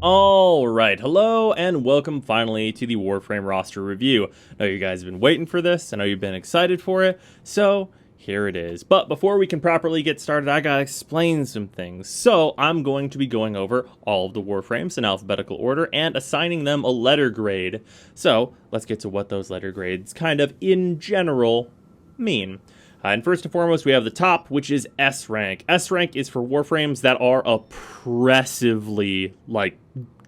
Alright, hello and welcome finally to the Warframe roster review. I know you guys have been waiting for this, I know you've been excited for it, so here it is. But before we can properly get started, I gotta explain some things. So I'm going to be going over all of the Warframes in alphabetical order and assigning them a letter grade. So let's get to what those letter grades kind of in general mean. And first and foremost, we have the top, which is S rank. S rank is for Warframes that are oppressively,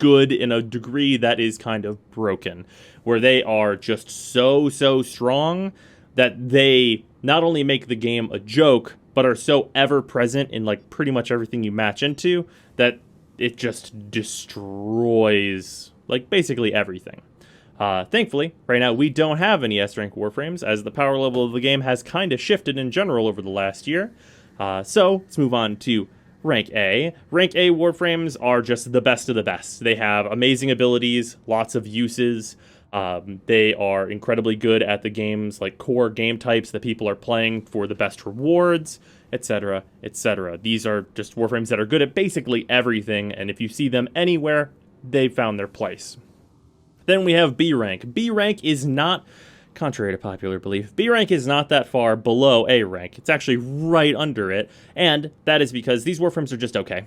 good in a degree that is kind of broken. Where they are just so strong that they not only make the game a joke, but are so ever-present in, pretty much everything you match into, that it just destroys, basically everything. Thankfully, right now we don't have any S-rank Warframes, as the power level of the game has kind of shifted in general over the last year. So, let's move on to Rank A. Rank A Warframes are just the best of the best. They have amazing abilities, lots of uses. They are incredibly good at the game's core game types that people are playing for the best rewards, etc., etc. These are just Warframes that are good at basically everything, and if you see them anywhere, they've found their place. Then we have B rank. B rank is not, contrary to popular belief, B rank is not that far below A rank. It's actually right under it, and that is because these Warframes are just okay.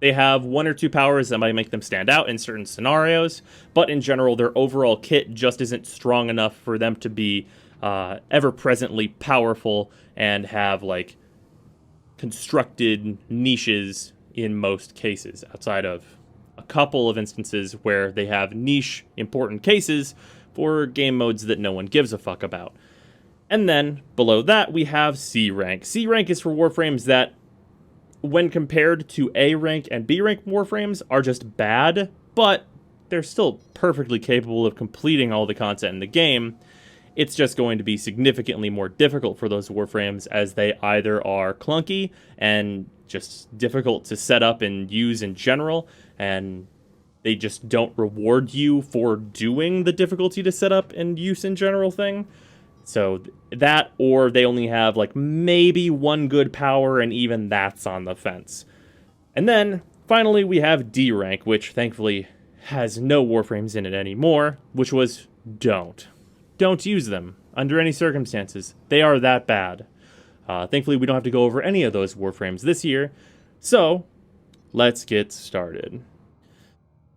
They have one or two powers that might make them stand out in certain scenarios, but in general, their overall kit just isn't strong enough for them to be ever-presently powerful and have, constructed niches in most cases, outside of a couple of instances where they have niche important cases for game modes that no one gives a fuck about. And then below that we have C rank. C rank is for Warframes that, when compared to A rank and B rank Warframes, are just bad, but they're still perfectly capable of completing all the content in the game. It's just going to be significantly more difficult for those Warframes, as they either are clunky and just difficult to set up and use in general, and they just don't reward you for doing the difficulty to set up and use in general thing. So that, or they only have maybe one good power, and even that's on the fence. And then finally we have D rank, which thankfully has no Warframes in it anymore, which was don't use them under any circumstances. They are that bad. Thankfully we don't have to go over any of those Warframes this year, so let's get started.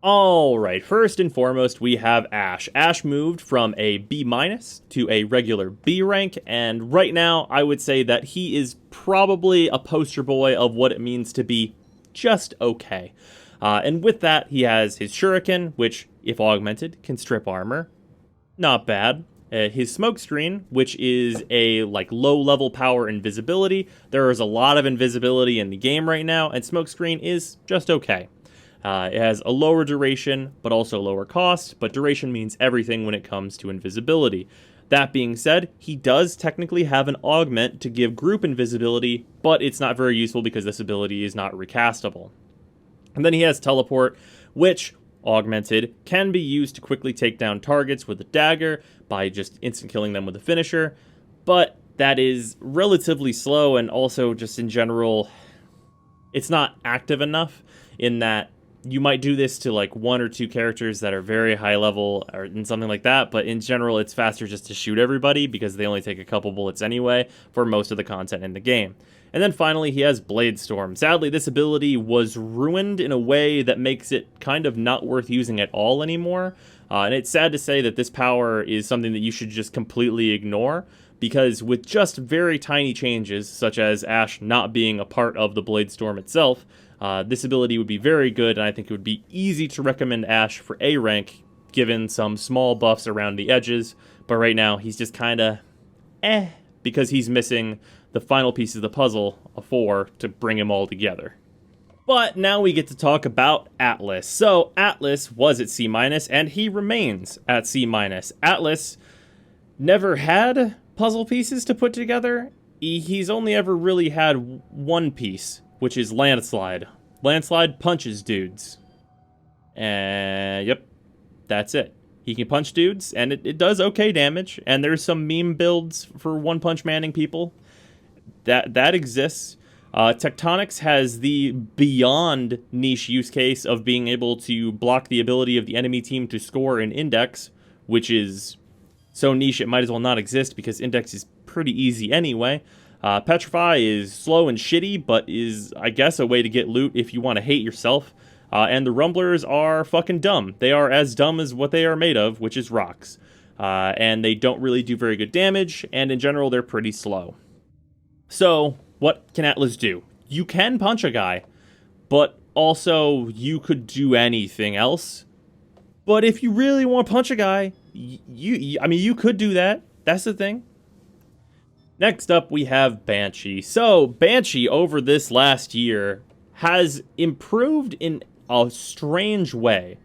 Alright, first and foremost, we have Ashe. Ashe moved from a B- to a regular B rank, and right now, I would say that he is probably a poster boy of what it means to be just okay. And with that, he has his Shuriken, which, if augmented, can strip armor. Not bad. His smokescreen, which is a low-level power invisibility. There is a lot of invisibility in the game right now, and smokescreen is just okay. It has a lower duration, but also lower cost, but duration means everything when it comes to invisibility. That being said, he does technically have an augment to give group invisibility, but it's not very useful because this ability is not recastable. And then he has teleport, which, augmented, can be used to quickly take down targets with a dagger by just instant killing them with a finisher, but that is relatively slow, and also just in general, it's not active enough in that you might do this to one or two characters that are very high level or something like that, but in general it's faster just to shoot everybody because they only take a couple bullets anyway for most of the content in the game. And then finally he has Blade Storm. Sadly, this ability was ruined in a way that makes it kind of not worth using at all anymore. And it's sad to say that this power is something that you should just completely ignore, because with just very tiny changes, such as Ashe not being a part of the Blade Storm itself, this ability would be very good, and I think it would be easy to recommend Ashe for A rank, given some small buffs around the edges, but right now he's just kinda because he's missing the final piece of the puzzle, a 4, to bring him all together. But now we get to talk about Atlas. So Atlas was at C-, and he remains at C-. Atlas never had puzzle pieces to put together. He's only ever really had one piece, which is Landslide. Landslide punches dudes. And yep, that's it. He can punch dudes, and it does okay damage, and there's some meme builds for one-punch manning people. That exists. Tectonics has the beyond niche use case of being able to block the ability of the enemy team to score an index, which is so niche it might as well not exist because index is pretty easy anyway. Petrify is slow and shitty, but is, I guess, a way to get loot if you want to hate yourself. And the Rumblers are fucking dumb. They are as dumb as what they are made of, which is rocks. And they don't really do very good damage, and in general, they're pretty slow. So, what can Atlas do? You can punch a guy, but also you could do anything else. But if you really want to punch a guy, you could do that. That's the thing. Next up, we have Banshee. So, Banshee, over this last year, has improved in a strange way.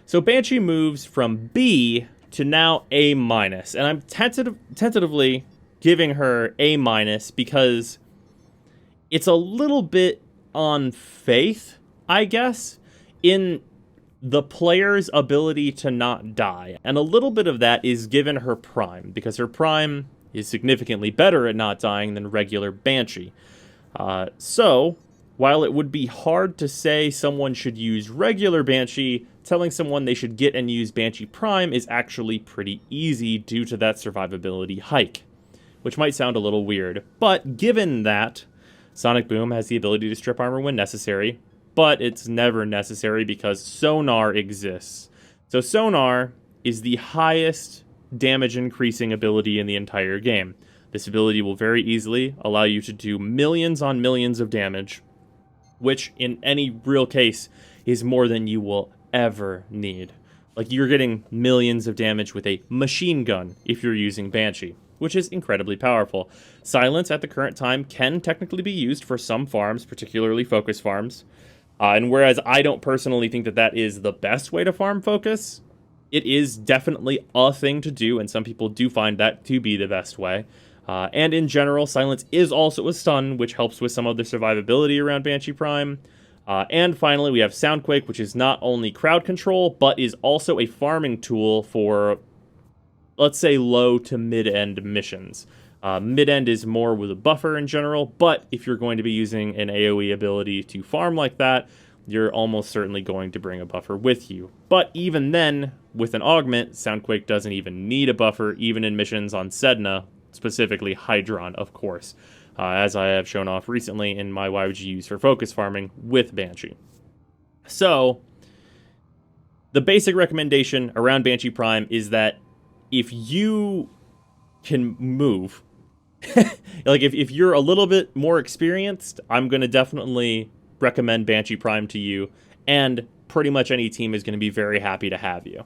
So, Banshee moves from B to now A-, and I'm tentatively giving her A- because it's a little bit on faith, I guess, in the player's ability to not die. And a little bit of that is given her Prime, because her Prime is significantly better at not dying than regular Banshee. So, while it would be hard to say someone should use regular Banshee, telling someone they should get and use Banshee Prime is actually pretty easy due to that survivability hike, which might sound a little weird. But given that, Sonic Boom has the ability to strip armor when necessary, but it's never necessary because Sonar exists. So Sonar is the highest damage increasing ability in the entire game. This ability will very easily allow you to do millions on millions of damage, which in any real case is more than you will ever need. Like, you're getting millions of damage with a machine gun if you're using Banshee, which is incredibly powerful. Silence at the current time can technically be used for some farms, particularly focus farms. And whereas I don't personally think that that is the best way to farm focus, it is definitely a thing to do, and some people do find that to be the best way. And in general, Silence is also a stun, which helps with some of the survivability around Banshee Prime. And finally, we have Soundquake, which is not only crowd control, but is also a farming tool for, let's say, low to mid-end missions. Mid-end is more with a buffer in general, but if you're going to be using an AoE ability to farm like that, you're almost certainly going to bring a buffer with you. But even then, with an augment, Soundquake doesn't even need a buffer, even in missions on Sedna, specifically Hydron, of course, as I have shown off recently in my why would you use for focus farming with Banshee. So, the basic recommendation around Banshee Prime is that if you can move, like if you're a little bit more experienced, I'm going to definitely recommend Banshee Prime to you, and pretty much any team is going to be very happy to have you.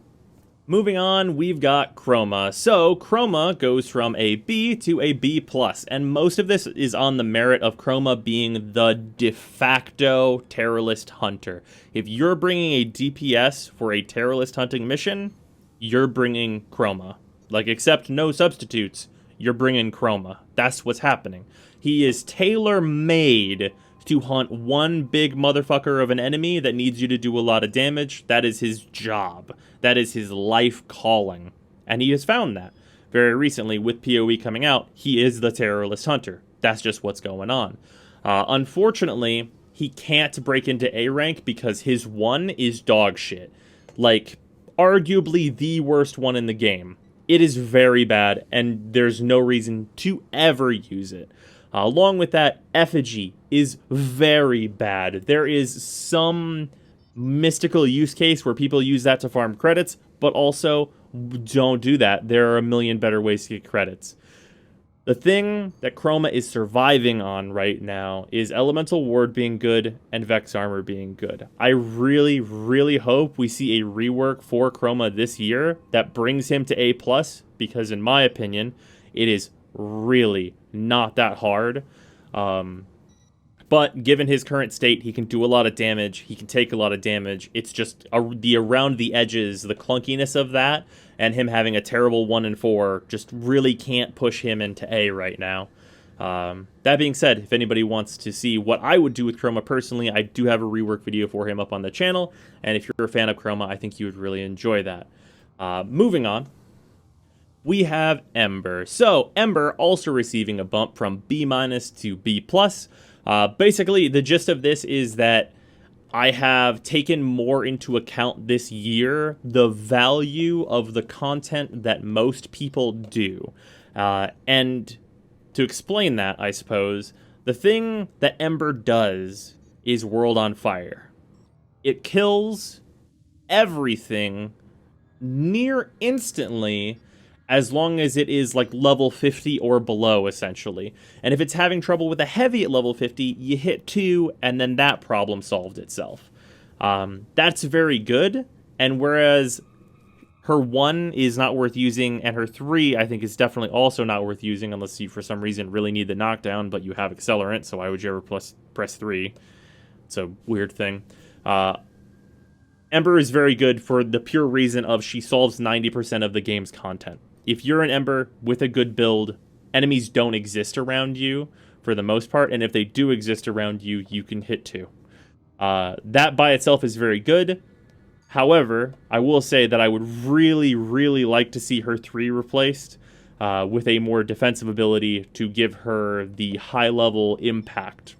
Moving on, we've got Chroma. So, Chroma goes from a B to a B+, and most of this is on the merit of Chroma being the de facto terrorist hunter. If you're bringing a DPS for a terrorist hunting mission, you're bringing Chroma. Like, except no substitutes, you're bringing Chroma. That's what's happening. He is tailor-made to hunt one big motherfucker of an enemy that needs you to do a lot of damage. That is his job. That is his life calling. And he has found that. Very recently, with PoE coming out, he is the terrorist hunter. That's just what's going on. Unfortunately, he can't break into A rank because his 1 is dog shit. Like, arguably the worst one in the game. It is very bad, and there's no reason to ever use it. Along with that, Effigy is very bad. There is some mystical use case where people use that to farm credits, but also don't do that. There are a million better ways to get credits. The thing that Chroma is surviving on right now is Elemental Ward being good and Vex Armor being good. I really, really hope we see a rework for Chroma this year that brings him to A+, because in my opinion, it is really not that hard. But given his current state, he can do a lot of damage. He can take a lot of damage. It's just the around the edges, the clunkiness of that, and him having a terrible 1 and 4 just really can't push him into A right now. That being said, if anybody wants to see what I would do with Chroma personally, I do have a rework video for him up on the channel. And if you're a fan of Chroma, I think you would really enjoy that. Moving on, we have Ember. So, Ember also receiving a bump from B- to B+. Basically, the gist of this is that I have taken more into account this year the value of the content that most people do. And to explain that, I suppose, the thing that Ember does is World on Fire. It kills everything near instantly as long as it is like level 50 or below, essentially. And if it's having trouble with a heavy at level 50, you hit 2, and then that problem solved itself. That's very good, and whereas her 1 is not worth using, and her 3, I think, is definitely also not worth using unless you, for some reason, really need the knockdown, but you have Accelerant, so why would you ever press 3? It's a weird thing. Ember is very good for the pure reason of she solves 90% of the game's content. If you're an Ember with a good build, enemies don't exist around you for the most part, and if they do exist around you, you can hit 2. That by itself is very good. However, I will say that I would really, really like to see her 3 replaced with a more defensive ability to give her the high-level impact.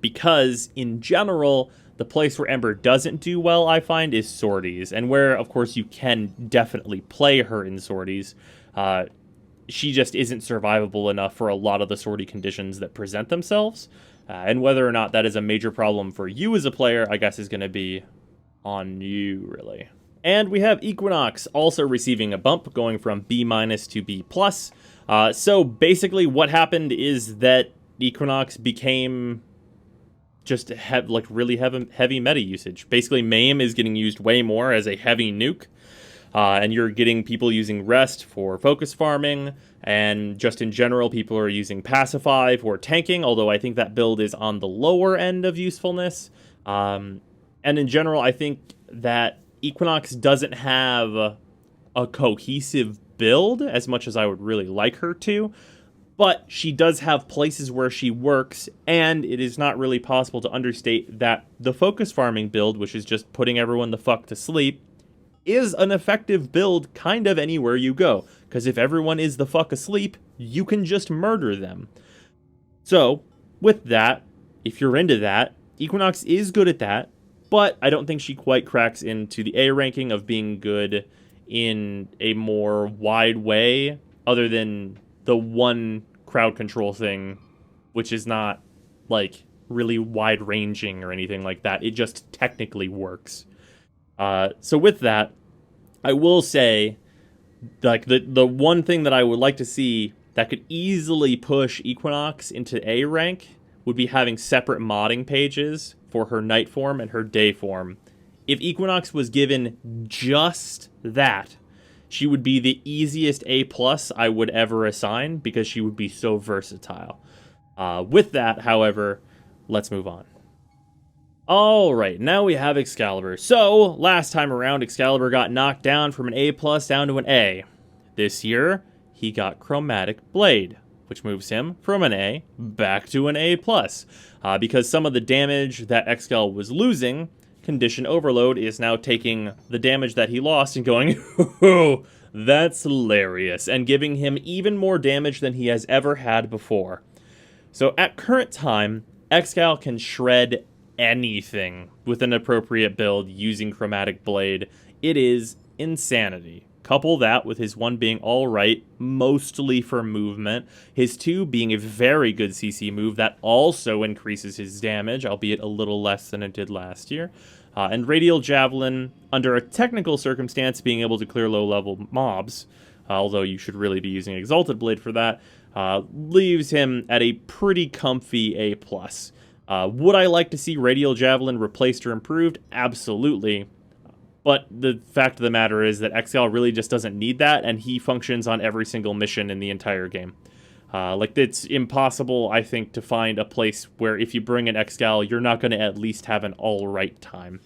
Because, in general, the place where Ember doesn't do well, I find, is sorties. And where, of course, you can definitely play her in sorties, she just isn't survivable enough for a lot of the sortie conditions that present themselves. And whether or not that is a major problem for you as a player, I guess is going to be on you, really. And we have Equinox also receiving a bump, going from B- to B+. So basically what happened is that Equinox became just really heavy meta usage. Basically, Maim is getting used way more as a heavy nuke, and you're getting people using Rest for focus farming, and just in general, people are using Pacify for tanking, although I think that build is on the lower end of usefulness. And in general, I think that Equinox doesn't have a cohesive build as much as I would really like her to. But she does have places where she works, and it is not really possible to understate that the focus farming build, which is just putting everyone the fuck to sleep, is an effective build kind of anywhere you go. Because if everyone is the fuck asleep, you can just murder them. So, with that, if you're into that, Equinox is good at that, but I don't think she quite cracks into the A ranking of being good in a more wide way, other than the one crowd control thing, which is not like really wide ranging or anything like that. It just technically works. So with that, I will say, like, the one thing that I would like to see that could easily push Equinox into A rank would be having separate modding pages for her night form and her day form. If Equinox was given just that, she would be the easiest A+ I would ever assign because she would be so versatile. With that, however, let's move on. Alright, now we have Excalibur. So, last time around, Excalibur got knocked down from an A+ down to an A. This year, he got Chromatic Blade, which moves him from an A back to an A+. Because some of the damage that Excal was losing, Condition Overload is now taking the damage that he lost and going, oh, that's hilarious, and giving him even more damage than he has ever had before. So at current time, Excal can shred anything with an appropriate build using Chromatic Blade. It is insanity. Couple that with his 1 being alright, mostly for movement, his 2 being a very good CC move that also increases his damage, albeit a little less than it did last year, and Radial Javelin, under a technical circumstance, being able to clear low-level mobs, although you should really be using Exalted Blade for that, leaves him at a pretty comfy A+. Would I like to see Radial Javelin replaced or improved? Absolutely. But the fact of the matter is that Excal really just doesn't need that, and he functions on every single mission in the entire game. It's impossible, I think, to find a place where if you bring an Excal, you're not going to at least have an alright time.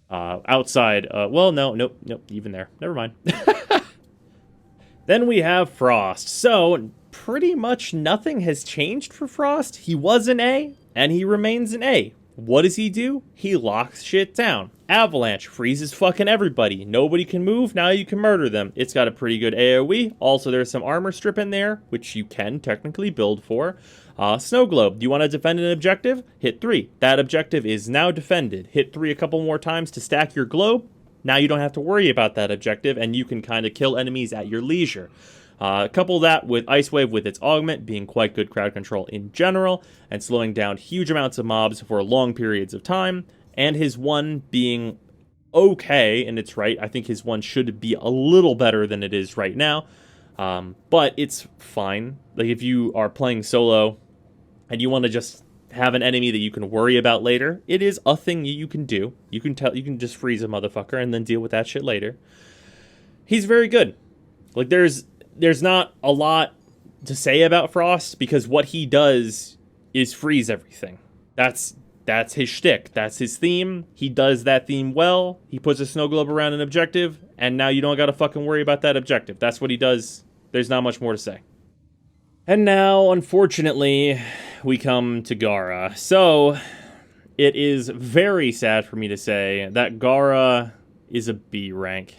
Outside, nope, even there. Never mind. Then we have Frost. So, pretty much nothing has changed for Frost. He was an A, and he remains an A. What does he do? He locks shit down. Avalanche freezes fucking everybody. Nobody can move. Now you can murder them. It's got a pretty good AoE. Also, there's some armor strip in there, which you can technically build for. Snow Globe. Do you want to defend an objective? Hit 3. That objective is now defended. Hit 3 a couple more times to stack your globe. Now you don't have to worry about that objective, and you can kind of kill enemies at your leisure. Couple that with Ice Wave with its augment being quite good crowd control in general, and slowing down huge amounts of mobs for long periods of time, and his 1 being okay in its right. I think his 1 should be a little better than it is right now, but it's fine. Like, if you are playing solo and you want to just have an enemy that you can worry about later, it is a thing you can do. You can just freeze a motherfucker and then deal with that shit later. He's very good. Like, there's not a lot to say about Frost, because what he does is freeze everything. That's his shtick. That's his theme. He does that theme well. He puts a snow globe around an objective, and now you don't gotta fucking worry about that objective. That's what he does. There's not much more to say. And now, unfortunately, we come to Gaara. So, it is very sad for me to say that Gaara is a B rank.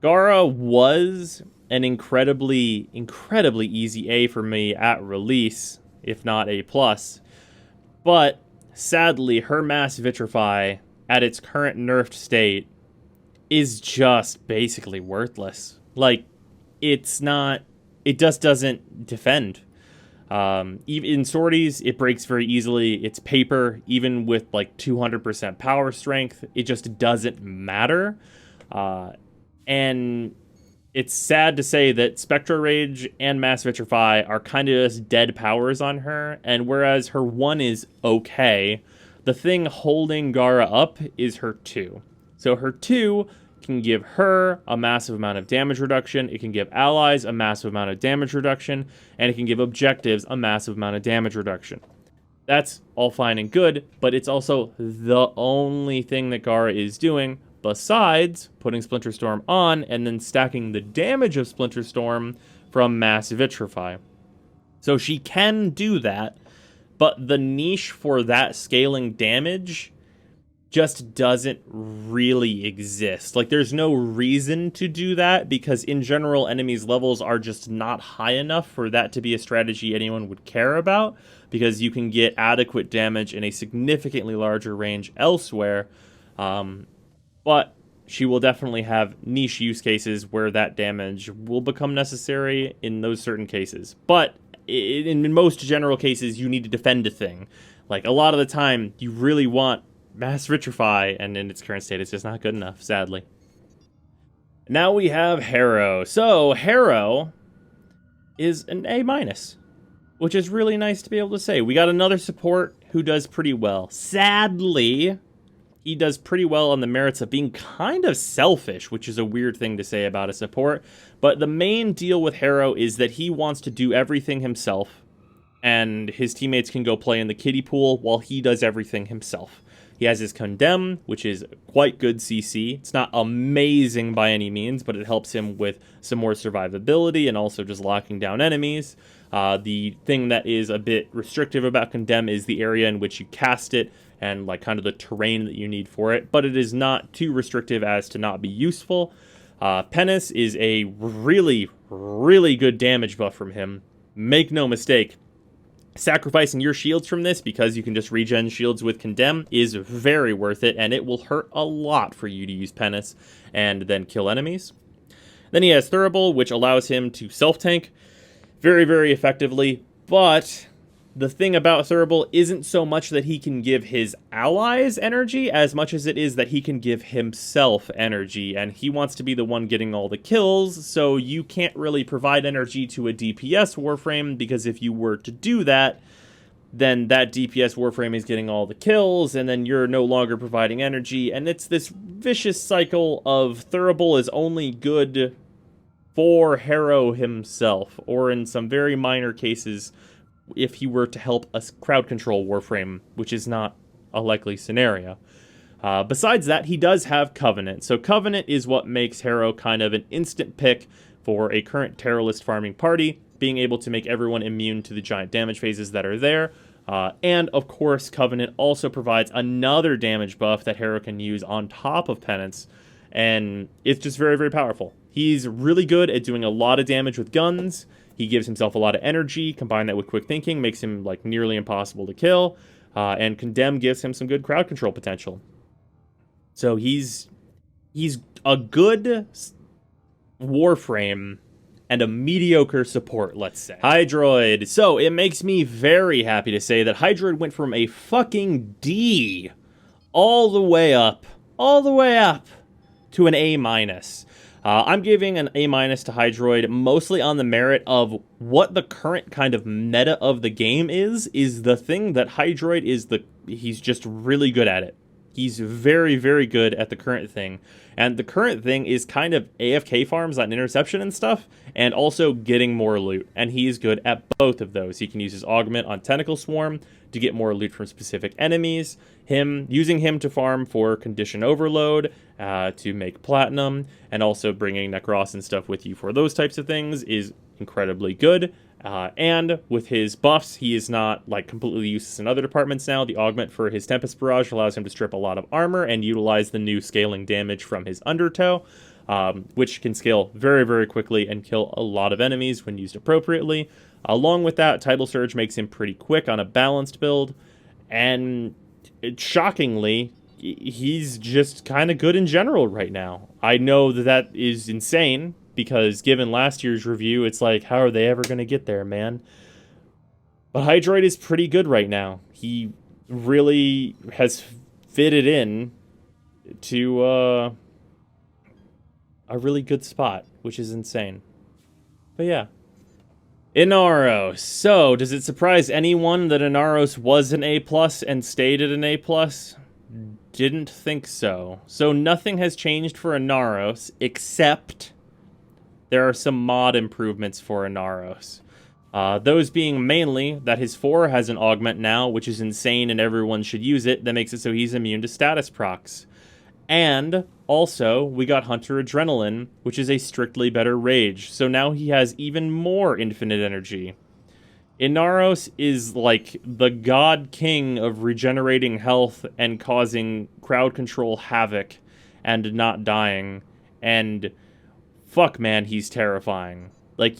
Gaara was an incredibly easy A for me at release, if not A+. But, sadly, her Mass Vitrify, at its current nerfed state, is just basically worthless. Like, it just doesn't defend. Even in sorties, it breaks very easily. It's paper, even with like 200% power strength. It just doesn't matter. And it's sad to say that Spectral Rage and Mass Vitrify are kind of just dead powers on her. And whereas her 1 is okay, the thing holding Gaara up is her 2. So her 2 can give her a massive amount of damage reduction, it can give allies a massive amount of damage reduction, and it can give objectives a massive amount of damage reduction. That's all fine and good, but it's also the only thing that Gaara is doing, besides putting Splinter Storm on and then stacking the damage of Splinter Storm from Mass Vitrify. So she can do that, but the niche for that scaling damage just doesn't really exist. Like, there's no reason to do that, because in general, enemies' levels are just not high enough for that to be a strategy anyone would care about, because you can get adequate damage in a significantly larger range elsewhere. But she will definitely have niche use cases where that damage will become necessary in those certain cases. But in most general cases, you need to defend a thing. Like, a lot of the time, you really want Mass Vitrify, and in its current state, it's just not good enough, sadly. Now we have Harrow. So, Harrow is an A-, which is really nice to be able to say. We got another support who does pretty well. Sadly, he does pretty well on the merits of being kind of selfish, which is a weird thing to say about a support. But the main deal with Harrow is that he wants to do everything himself, and his teammates can go play in the kiddie pool while he does everything himself. He has his Condemn, which is quite good CC. It's not amazing by any means, but it helps him with some more survivability and also just locking down enemies. The thing that is a bit restrictive about Condemn is the area in which you cast it and like kind of the terrain that you need for it, but it is not too restrictive as to not be useful. Penis is a really good damage buff from him. Make no mistake, sacrificing your shields from this because you can just regen shields with Condemn is very worth it, and it will hurt a lot for you to use Penis and then kill enemies. Then he has Thurible, which allows him to self-tank very effectively, but the thing about Thurible isn't so much that he can give his allies energy as much as it is that he can give himself energy, and he wants to be the one getting all the kills, so you can't really provide energy to a DPS Warframe, because if you were to do that, then that DPS Warframe is getting all the kills, and then you're no longer providing energy, and it's this vicious cycle of Thurible is only good for Harrow himself, or in some very minor cases, if he were to help us crowd control Warframe, which is not a likely scenario. Besides that, he does have Covenant. So Covenant is what makes Harrow kind of an instant pick for a current Terrorist farming party, being able to make everyone immune to the giant damage phases that are there. And, of course, Covenant also provides another damage buff that Harrow can use on top of Penance, and it's just very, very powerful. He's really good at doing a lot of damage with guns. He gives himself a lot of energy. Combine that with quick thinking, makes him like nearly impossible to kill. And Condemn gives him some good crowd control potential. So he's a good Warframe and a mediocre support, let's say. Hydroid. So it makes me very happy to say that Hydroid went from a fucking D all the way up to an A-. I'm giving an A- to Hydroid mostly on the merit of what the current kind of meta of the game is the thing that Hydroid he's just really good at it. He's very, very good at the current thing. And the current thing is kind of AFK farms on interception and stuff, and also getting more loot. And he's good at both of those. He can use his augment on Tentacle Swarm to get more loot from specific enemies. Using him to farm for Condition Overload, to make Platinum, and also bringing Necros and stuff with you for those types of things is incredibly good. And with his buffs, he is not like completely useless in other departments now. The augment for his Tempest Barrage allows him to strip a lot of armor and utilize the new scaling damage from his Undertow, which can scale very, very quickly and kill a lot of enemies when used appropriately. Along with that, Tidal Surge makes him pretty quick on a balanced build, and shockingly, he's just kind of good in general right now. I know that is insane, because given last year's review, it's like, how are they ever going to get there, man? But Hydroid is pretty good right now. He really has fitted in to a really good spot, which is insane. But yeah. Inaros. So, does it surprise anyone that Inaros was an A+ and stayed at an A+? Didn't think so. So nothing has changed for Inaros, except there are some mod improvements for Inaros. Those being mainly that his 4 has an augment now, which is insane and everyone should use it. That makes it so he's immune to status procs. And also, we got Hunter Adrenaline, which is a strictly better rage. So now he has even more infinite energy. Inaros is like the god king of regenerating health and causing crowd control havoc and not dying. And fuck, man, he's terrifying. Like,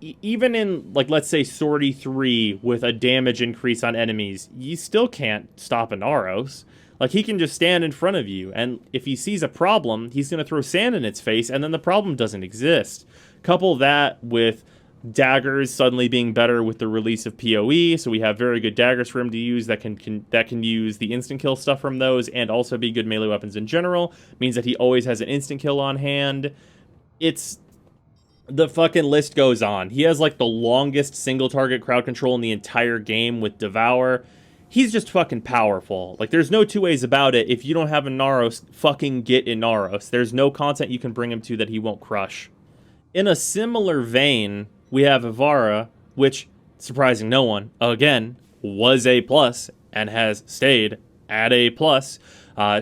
even in, like, let's say Sortie 3 with a damage increase on enemies, you still can't stop Inaros. Like, he can just stand in front of you, and if he sees a problem, he's going to throw sand in its face, and then the problem doesn't exist. Couple that with daggers suddenly being better with the release of PoE, so we have very good daggers for him to use that can use the instant kill stuff from those, and also be good melee weapons in general. Means that he always has an instant kill on hand. The fucking list goes on. He has like the longest single target crowd control in the entire game with Devour. He's just fucking powerful. Like, there's no two ways about it. If you don't have Inaros, fucking get Inaros. There's no content you can bring him to that he won't crush. In a similar vein, we have Evaru, which, surprising no one, again, was A+, and has stayed at A+.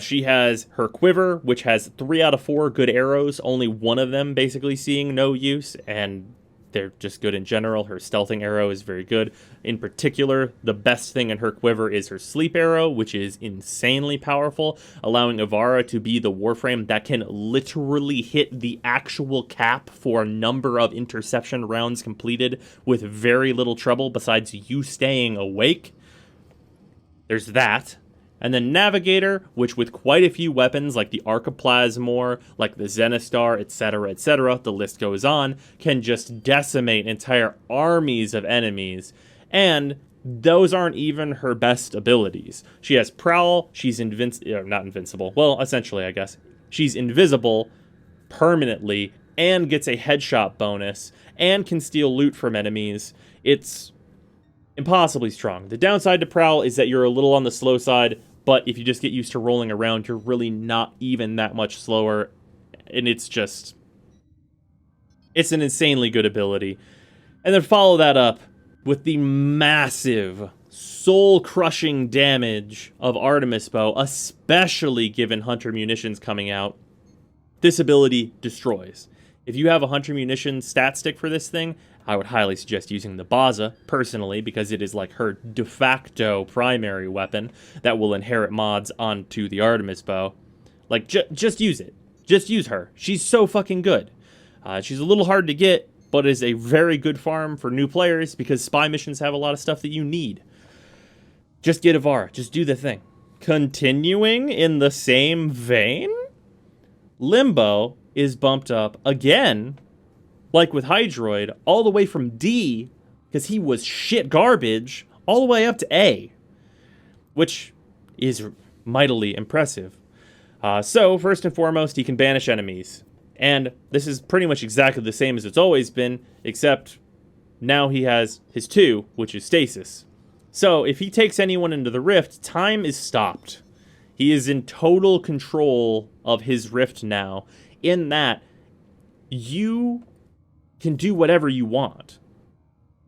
She has her quiver, which has 3 out of 4 good arrows, only one of them basically seeing no use, and they're just good in general. Her stealthing arrow is very good. In particular, the best thing in her quiver is her sleep arrow, which is insanely powerful, allowing Evaru to be the Warframe that can literally hit the actual cap for number of interception rounds completed with very little trouble besides you staying awake. There's that. And then Navigator, which with quite a few weapons like the Archiplasmor, like the Zenistar, etc., the list goes on, can just decimate entire armies of enemies. And those aren't even her best abilities. She has Prowl, she's not invincible. Well, essentially, I guess. She's invisible permanently and gets a headshot bonus and can steal loot from enemies. It's impossibly strong. The downside to Prowl is that you're a little on the slow side, but if you just get used to rolling around, you're really not even that much slower, and it's an insanely good ability. And then follow that up with the massive, soul-crushing damage of Artemis Bow, especially given Hunter Munitions coming out. This ability destroys. If you have a Hunter Munitions stat stick for this thing, I would highly suggest using the Baza, personally, because it is like her de facto primary weapon that will inherit mods onto the Artemis bow. Like, just use it. Just use her. She's so fucking good. She's a little hard to get, but is a very good farm for new players because spy missions have a lot of stuff that you need. Just get Evaru. Just do the thing. Continuing in the same vein, Limbo is bumped up again, like with Hydroid, all the way from D, because he was shit garbage, all the way up to A, which is mightily impressive. So, first and foremost, he can banish enemies. And this is pretty much exactly the same as it's always been, except now he has his 2, which is Stasis. So, if he takes anyone into the Rift, time is stopped. He is in total control of his Rift now, in that you can do whatever you want.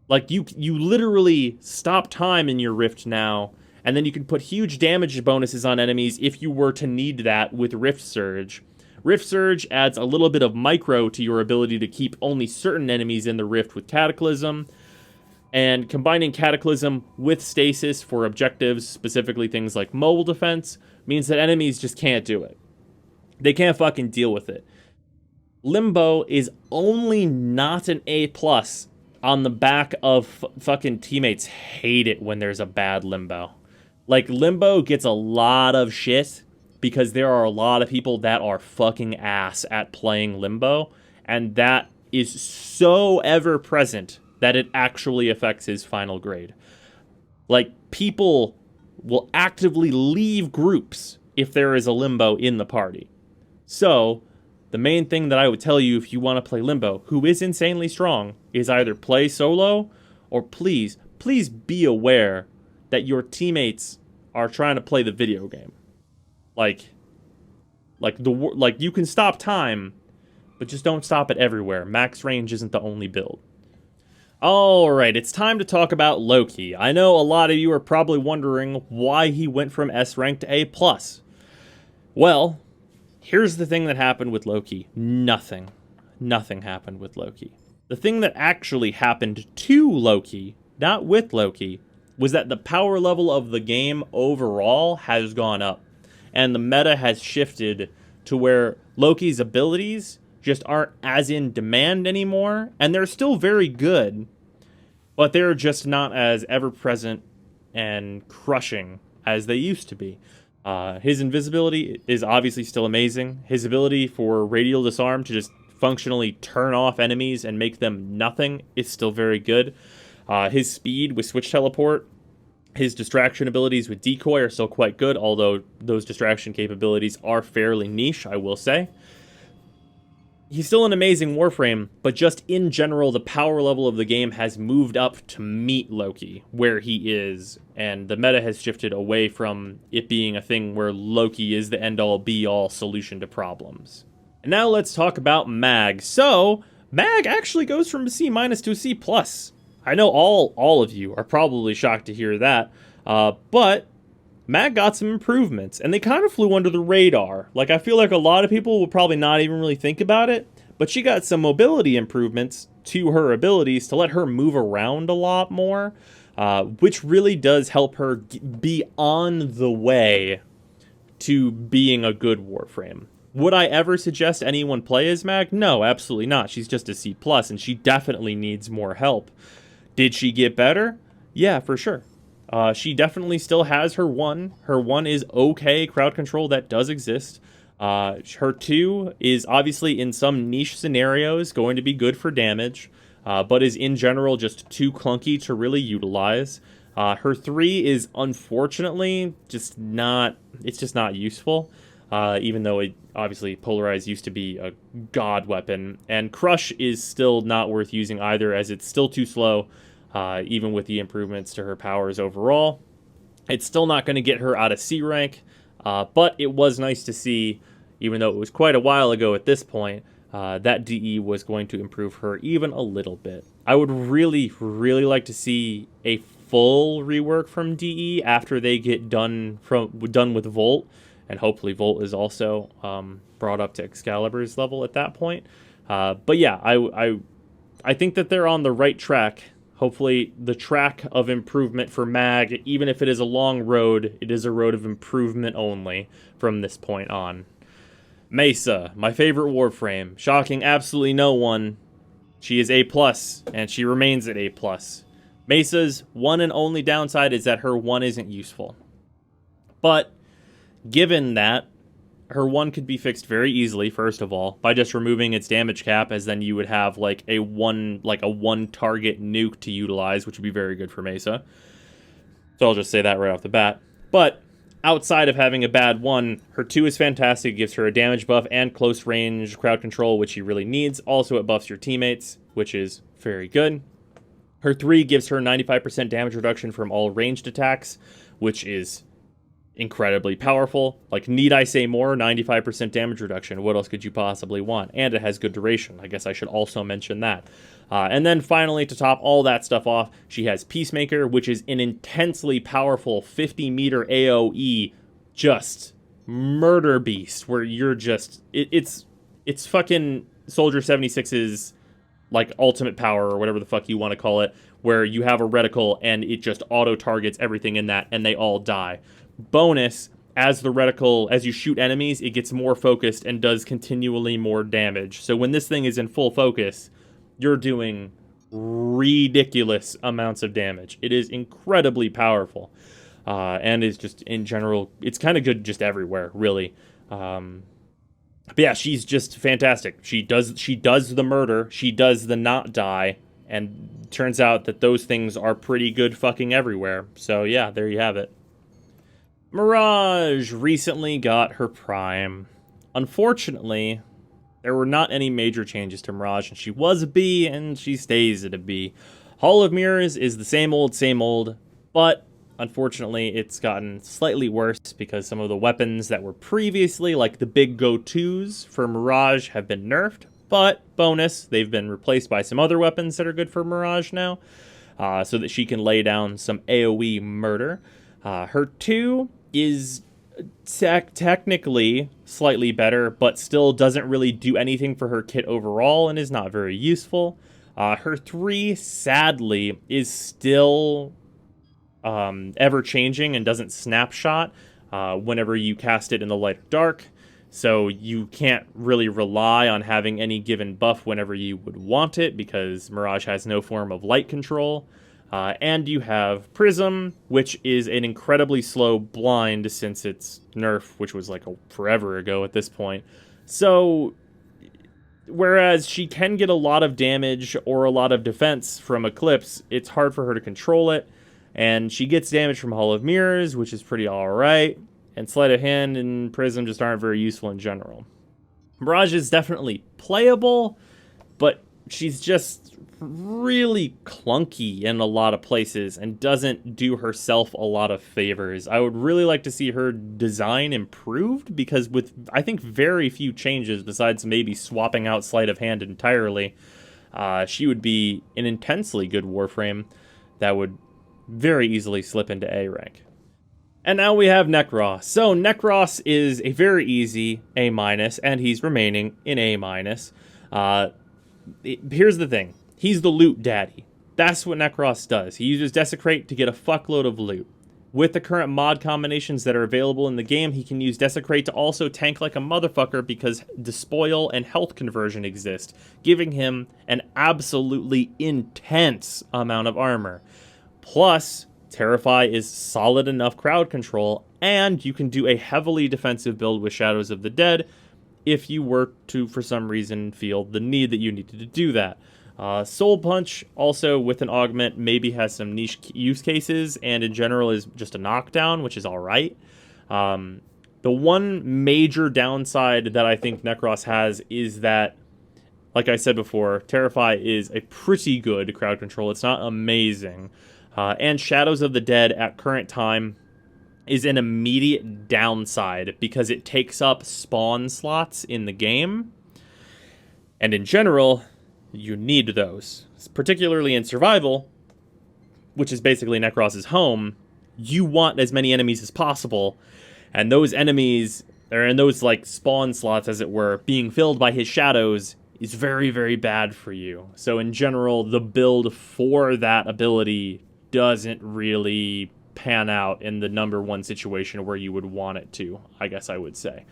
Like, you literally stop time in your Rift now, and then you can put huge damage bonuses on enemies if you were to need that with Rift Surge. Rift Surge adds a little bit of micro to your ability to keep only certain enemies in the Rift with Cataclysm, and combining Cataclysm with Stasis for objectives, specifically things like mobile defense, means that enemies just can't do it. They can't fucking deal with it. Limbo is only not an A+ on the back of fucking teammates hate it when there's a bad Limbo. Like, Limbo gets a lot of shit because there are a lot of people that are fucking ass at playing Limbo, and that is so ever present that it actually affects his final grade. Like, people will actively leave groups if there is a Limbo in the party. So, the main thing that I would tell you if you want to play Limbo, who is insanely strong, is either play solo, or please be aware that your teammates are trying to play the video game. Like you can stop time, but just don't stop it everywhere. Max range isn't the only build. Alright, it's time to talk about Loki. I know a lot of you are probably wondering why he went from S rank to A+. Well, here's the thing that happened with Loki. Nothing happened with Loki. The thing that actually happened to Loki, not with Loki, was that the power level of the game overall has gone up. And the meta has shifted to where Loki's abilities just aren't as in demand anymore. And they're still very good, but they're just not as ever-present and crushing as they used to be. His invisibility is obviously still amazing. His ability for radial disarm to just functionally turn off enemies and make them nothing is still very good. His speed with switch teleport, his distraction abilities with decoy are still quite good, although those distraction capabilities are fairly niche, I will say. He's still an amazing Warframe, but just in general, the power level of the game has moved up to meet Loki where he is, and the meta has shifted away from it being a thing where Loki is the end-all, be-all solution to problems. And now let's talk about Mag. So, Mag actually goes from a C- to a C+. I know all of you are probably shocked to hear that, but Mag got some improvements, and they kind of flew under the radar. Like, I feel like a lot of people will probably not even really think about it, but she got some mobility improvements to her abilities to let her move around a lot more, which really does help her be on the way to being a good Warframe. Would I ever suggest anyone play as Mag? No, absolutely not. She's just a C+, and she definitely needs more help. Did she get better? Yeah, for sure. She definitely still has her 1. Her 1 is okay crowd control, that does exist. Her 2 is obviously in some niche scenarios going to be good for damage, but is in general just too clunky to really utilize. Her 3 is unfortunately just not useful, even though it obviously Polarize used to be a god weapon. And Crush is still not worth using either, as it's still too slow. Even with the improvements to her powers overall. It's still not going to get her out of C rank, but it was nice to see, even though it was quite a while ago at this point, that DE was going to improve her even a little bit. I would really like to see a full rework from DE after they get done with Volt, and hopefully Volt is also brought up to Excalibur's level at that point. But yeah, I I think that they're on the right track. Hopefully, the track of improvement for Mag, even if it is a long road, it is a road of improvement only from this point on. Mesa, my favorite Warframe. Shocking absolutely no one. She is A+, and she remains at A+. Mesa's one and only downside is that her 1 isn't useful. But, given that, her 1 could be fixed very easily, first of all, by just removing its damage cap, as then you would have like a one target nuke to utilize, which would be very good for Mesa. So I'll just say that right off the bat. But outside of having a bad 1, her 2 is fantastic. It gives her a damage buff and close range crowd control, which she really needs. Also, it buffs your teammates, which is very good. Her 3 gives her 95% damage reduction from all ranged attacks, which is incredibly powerful. Like, need I say more? 95% damage reduction. What else could you possibly want? And it has good duration. I guess I should also mention that. And then finally, to top all that stuff off, she has Peacemaker, which is an intensely powerful 50-meter AoE, just murder beast, where you're just... It's fucking Soldier 76's, like, ultimate power, or whatever the fuck you want to call it, where you have a reticle, and it just auto-targets everything in that, and they all die. Bonus, as the reticle, as you shoot enemies, it gets more focused and does continually more damage. So when this thing is in full focus, you're doing ridiculous amounts of damage. It is incredibly powerful. And is just, in general, it's kind of good just everywhere, really. But yeah, she's just fantastic. She does the murder, she does the not die, and turns out that those things are pretty good fucking everywhere. So yeah, there you have it. Mirage recently got her Prime. Unfortunately, there were not any major changes to Mirage, and she was a B, and she stays at a B. Hall of Mirrors is the same old, but unfortunately, it's gotten slightly worse because some of the weapons that were previously, like the big go-tos for Mirage, have been nerfed. But, bonus, they've been replaced by some other weapons that are good for Mirage now, so that she can lay down some AoE murder. Her 2 is technically slightly better, but still doesn't really do anything for her kit overall and is not very useful. Her 3, sadly, is still ever-changing and doesn't snapshot whenever you cast it in the light or dark, so you can't really rely on having any given buff whenever you would want it, because Mirage has no form of light control. And you have Prism, which is an incredibly slow blind since its nerf, which was like forever ago at this point. So, whereas she can get a lot of damage or a lot of defense from Eclipse, it's hard for her to control it. And she gets damage from Hall of Mirrors, which is pretty alright. And Sleight of Hand and Prism just aren't very useful in general. Mirage is definitely playable, but she's just really clunky in a lot of places and doesn't do herself a lot of favors. I would really like to see her design improved, because with, I think, very few changes besides maybe swapping out Sleight of Hand entirely, she would be an intensely good Warframe that would very easily slip into A rank. And now we have Necros. So Necros is a very easy A-, and he's remaining in A-. Here's the thing. He's the loot daddy. That's what Necros does. He uses Desecrate to get a fuckload of loot. With the current mod combinations that are available in the game, he can use Desecrate to also tank like a motherfucker, because Despoil and health conversion exist, giving him an absolutely intense amount of armor. Plus, Terrify is solid enough crowd control, and you can do a heavily defensive build with Shadows of the Dead if you were to, for some reason, feel the need that you needed to do that. Soul Punch, also with an augment, maybe has some niche use cases, and in general is just a knockdown, which is alright. The one major downside that I think Necros has is that, like I said before, Terrify is a pretty good crowd control. It's not amazing. And Shadows of the Dead at current time is an immediate downside because it takes up spawn slots in the game. And in general, you need those. Particularly in survival, which is basically Necros' home, you want as many enemies as possible. And those enemies, or in those like spawn slots as it were, being filled by his shadows is very, very bad for you. So in general, the build for that ability doesn't really pan out in the number one situation where you would want it to, I guess I would say.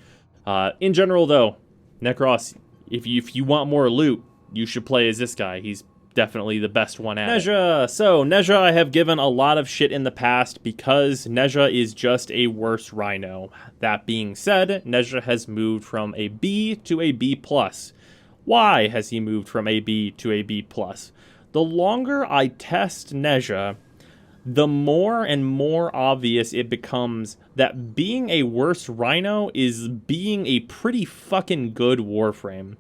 In general, though, Necros, if you want more loot, you should play as this guy. He's definitely the best one at Nezha. So, Nezha I have given a lot of shit in the past because Nezha is just a worse Rhino. That being said, Nezha has moved from a B to a B+. Why has he moved from a B to a B+? The longer I test Nezha, the more and more obvious it becomes that being a worse Rhino is being a pretty fucking good Warframe.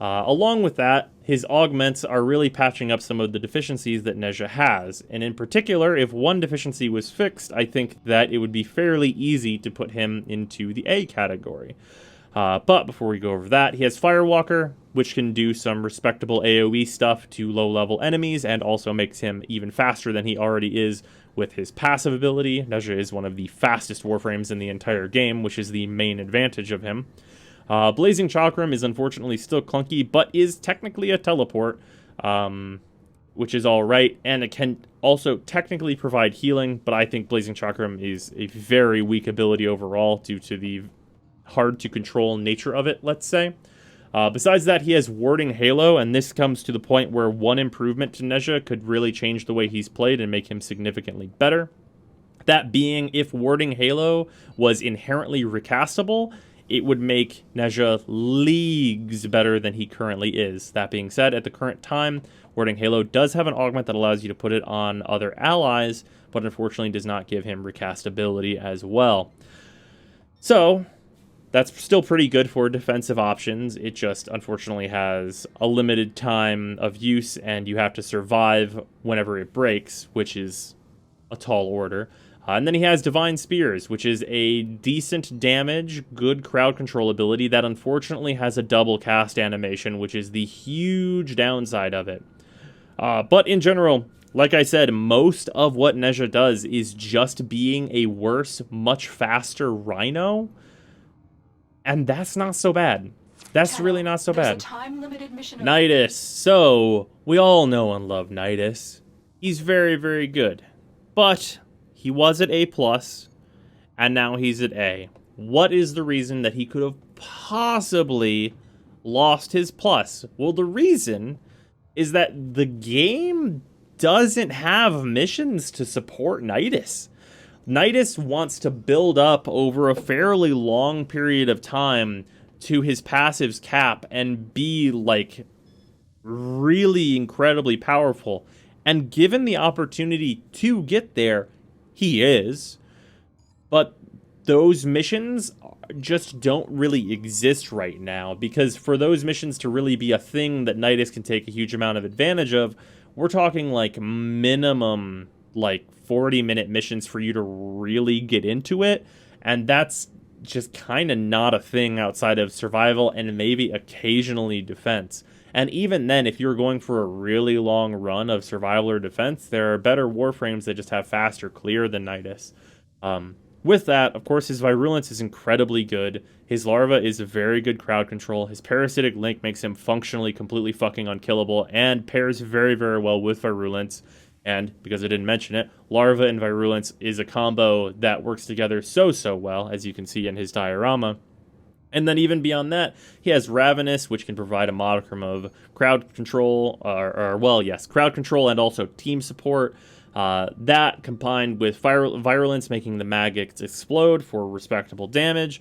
Along with that, his augments are really patching up some of the deficiencies that Nezha has, and in particular, if one deficiency was fixed, I think that it would be fairly easy to put him into the A category. But before we go over that, he has Firewalker, which can do some respectable AoE stuff to low-level enemies, and also makes him even faster than he already is with his passive ability. Nezha is one of the fastest Warframes in the entire game, which is the main advantage of him. Blazing Chakram is unfortunately still clunky, but is technically a teleport, which is alright, and it can also technically provide healing, but I think Blazing Chakram is a very weak ability overall due to the hard-to-control nature of it, let's say. Besides that, he has Warding Halo, and this comes to the point where one improvement to Nezha could really change the way he's played and make him significantly better. That being, if Warding Halo was inherently recastable, it would make Nezha leagues better than he currently is. That being said, at the current time, Warding Halo does have an augment that allows you to put it on other allies, but unfortunately does not give him recastability as well. So, that's still pretty good for defensive options. It just, unfortunately, has a limited time of use, and you have to survive whenever it breaks, which is a tall order. And then he has Divine Spears, which is a decent damage, good crowd control ability that unfortunately has a double cast animation, which is the huge downside of it. But in general, like I said, most of what Nezha does is just being a worse, much faster Rhino, and that's not so bad. That's really not so bad. Nidus. So, we all know and love Nidus. He's very, very good. But he was at A+, and now he's at A. What is the reason that he could have possibly lost his plus? Well, the reason is that the game doesn't have missions to support Nidus. Nidus wants to build up over a fairly long period of time to his passive's cap and be, like, really incredibly powerful. And given the opportunity to get there, he is. But those missions just don't really exist right now, because for those missions to really be a thing that Nidus can take a huge amount of advantage of, we're talking, like, minimum, like, 40-minute missions for you to really get into it, and that's just kind of not a thing outside of survival and maybe occasionally defense. And even then, if you're going for a really long run of survival or defense, there are better Warframes that just have faster clear than Nidus. With that, of course, his Virulence is incredibly good. His Larva is a very good crowd control. His Parasitic Link makes him functionally completely fucking unkillable and pairs very, very well with Virulence. And, because I didn't mention it, Larva and Virulence is a combo that works together so well, as you can see in his diorama. And then even beyond that, he has Ravenous, which can provide a modicum of crowd control, crowd control and also team support. That combined with Virulence making the maggots explode for respectable damage.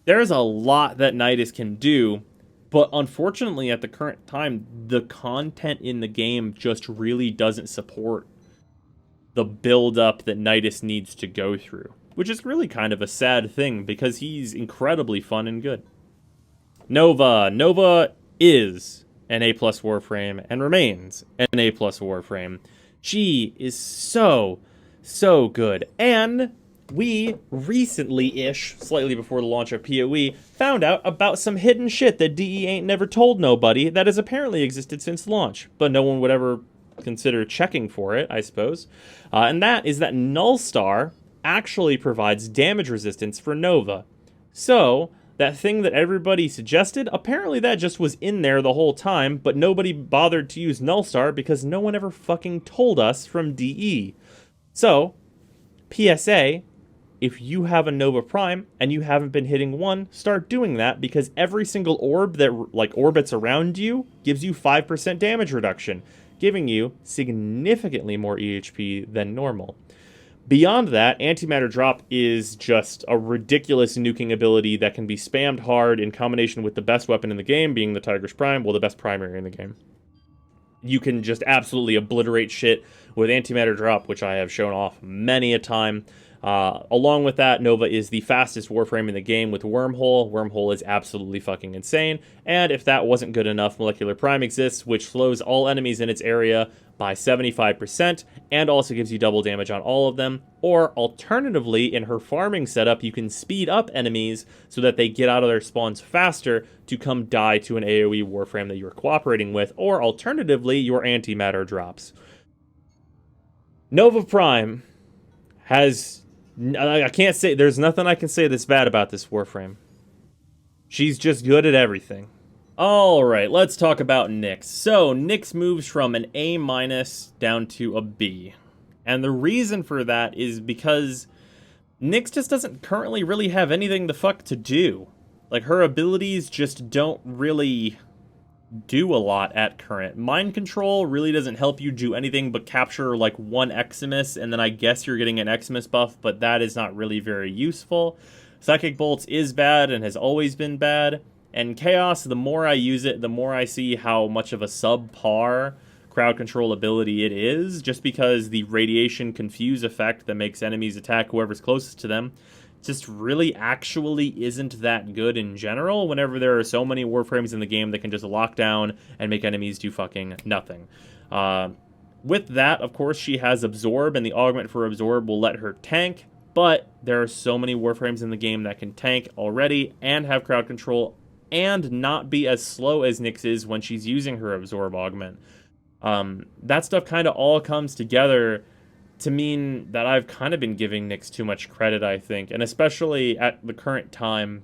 There's a lot that Nidus can do, but unfortunately at the current time, the content in the game just really doesn't support the build-up that Nidus needs to go through, which is really kind of a sad thing because he's incredibly fun and good. Nova. Nova is an A+ Warframe and remains an A+ Warframe. She is so good. And we recently-ish, slightly before the launch of PoE, found out about some hidden shit that DE ain't never told nobody that has apparently existed since launch, but no one would ever consider checking for it, I suppose. And that is that Nullstar actually provides damage resistance for Nova. So, that thing that everybody suggested, apparently that just was in there the whole time, but nobody bothered to use Nullstar because no one ever fucking told us from DE. So, PSA, if you have a Nova Prime and you haven't been hitting one, start doing that, because every single orb that orbits around you gives you 5% damage reduction, giving you significantly more EHP than normal. Beyond that, Antimatter Drop is just a ridiculous nuking ability that can be spammed hard in combination with the best weapon in the game, being the Tiger's Prime, well, the best primary in the game. You can just absolutely obliterate shit with Antimatter Drop, which I have shown off many a time. Along with that, Nova is the fastest Warframe in the game with Wormhole. Wormhole is absolutely fucking insane. And if that wasn't good enough, Molecular Prime exists, which slows all enemies in its area by 75% and also gives you double damage on all of them. Or alternatively, in her farming setup, you can speed up enemies so that they get out of their spawns faster to come die to an AoE Warframe that you're cooperating with. Or alternatively, your Antimatter Drops. Nova Prime has... I can't say... There's nothing I can say that's bad about this Warframe. She's just good at everything. Alright, let's talk about Nyx. So, Nyx moves from an A- down to a B. And the reason for that is because Nyx just doesn't currently really have anything the fuck to do. Like, her abilities just don't really do a lot at current. Mind Control really doesn't help you do anything but capture like one Eximus, and then I guess you're getting an Eximus buff, but that is not really very useful. Psychic Bolts is bad and has always been bad. And Chaos, the more I use it, the more I see how much of a subpar crowd control ability it is, just because the radiation confuse effect that makes enemies attack whoever's closest to them just really actually isn't that good in general whenever there are so many Warframes in the game that can just lock down and make enemies do fucking nothing. With that, of course, she has Absorb, and the augment for Absorb will let her tank, but there are so many Warframes in the game that can tank already and have crowd control and not be as slow as Nyx is when she's using her Absorb augment. That stuff kind of all comes together to mean that I've kind of been giving Nyx too much credit, I think. And especially at the current time,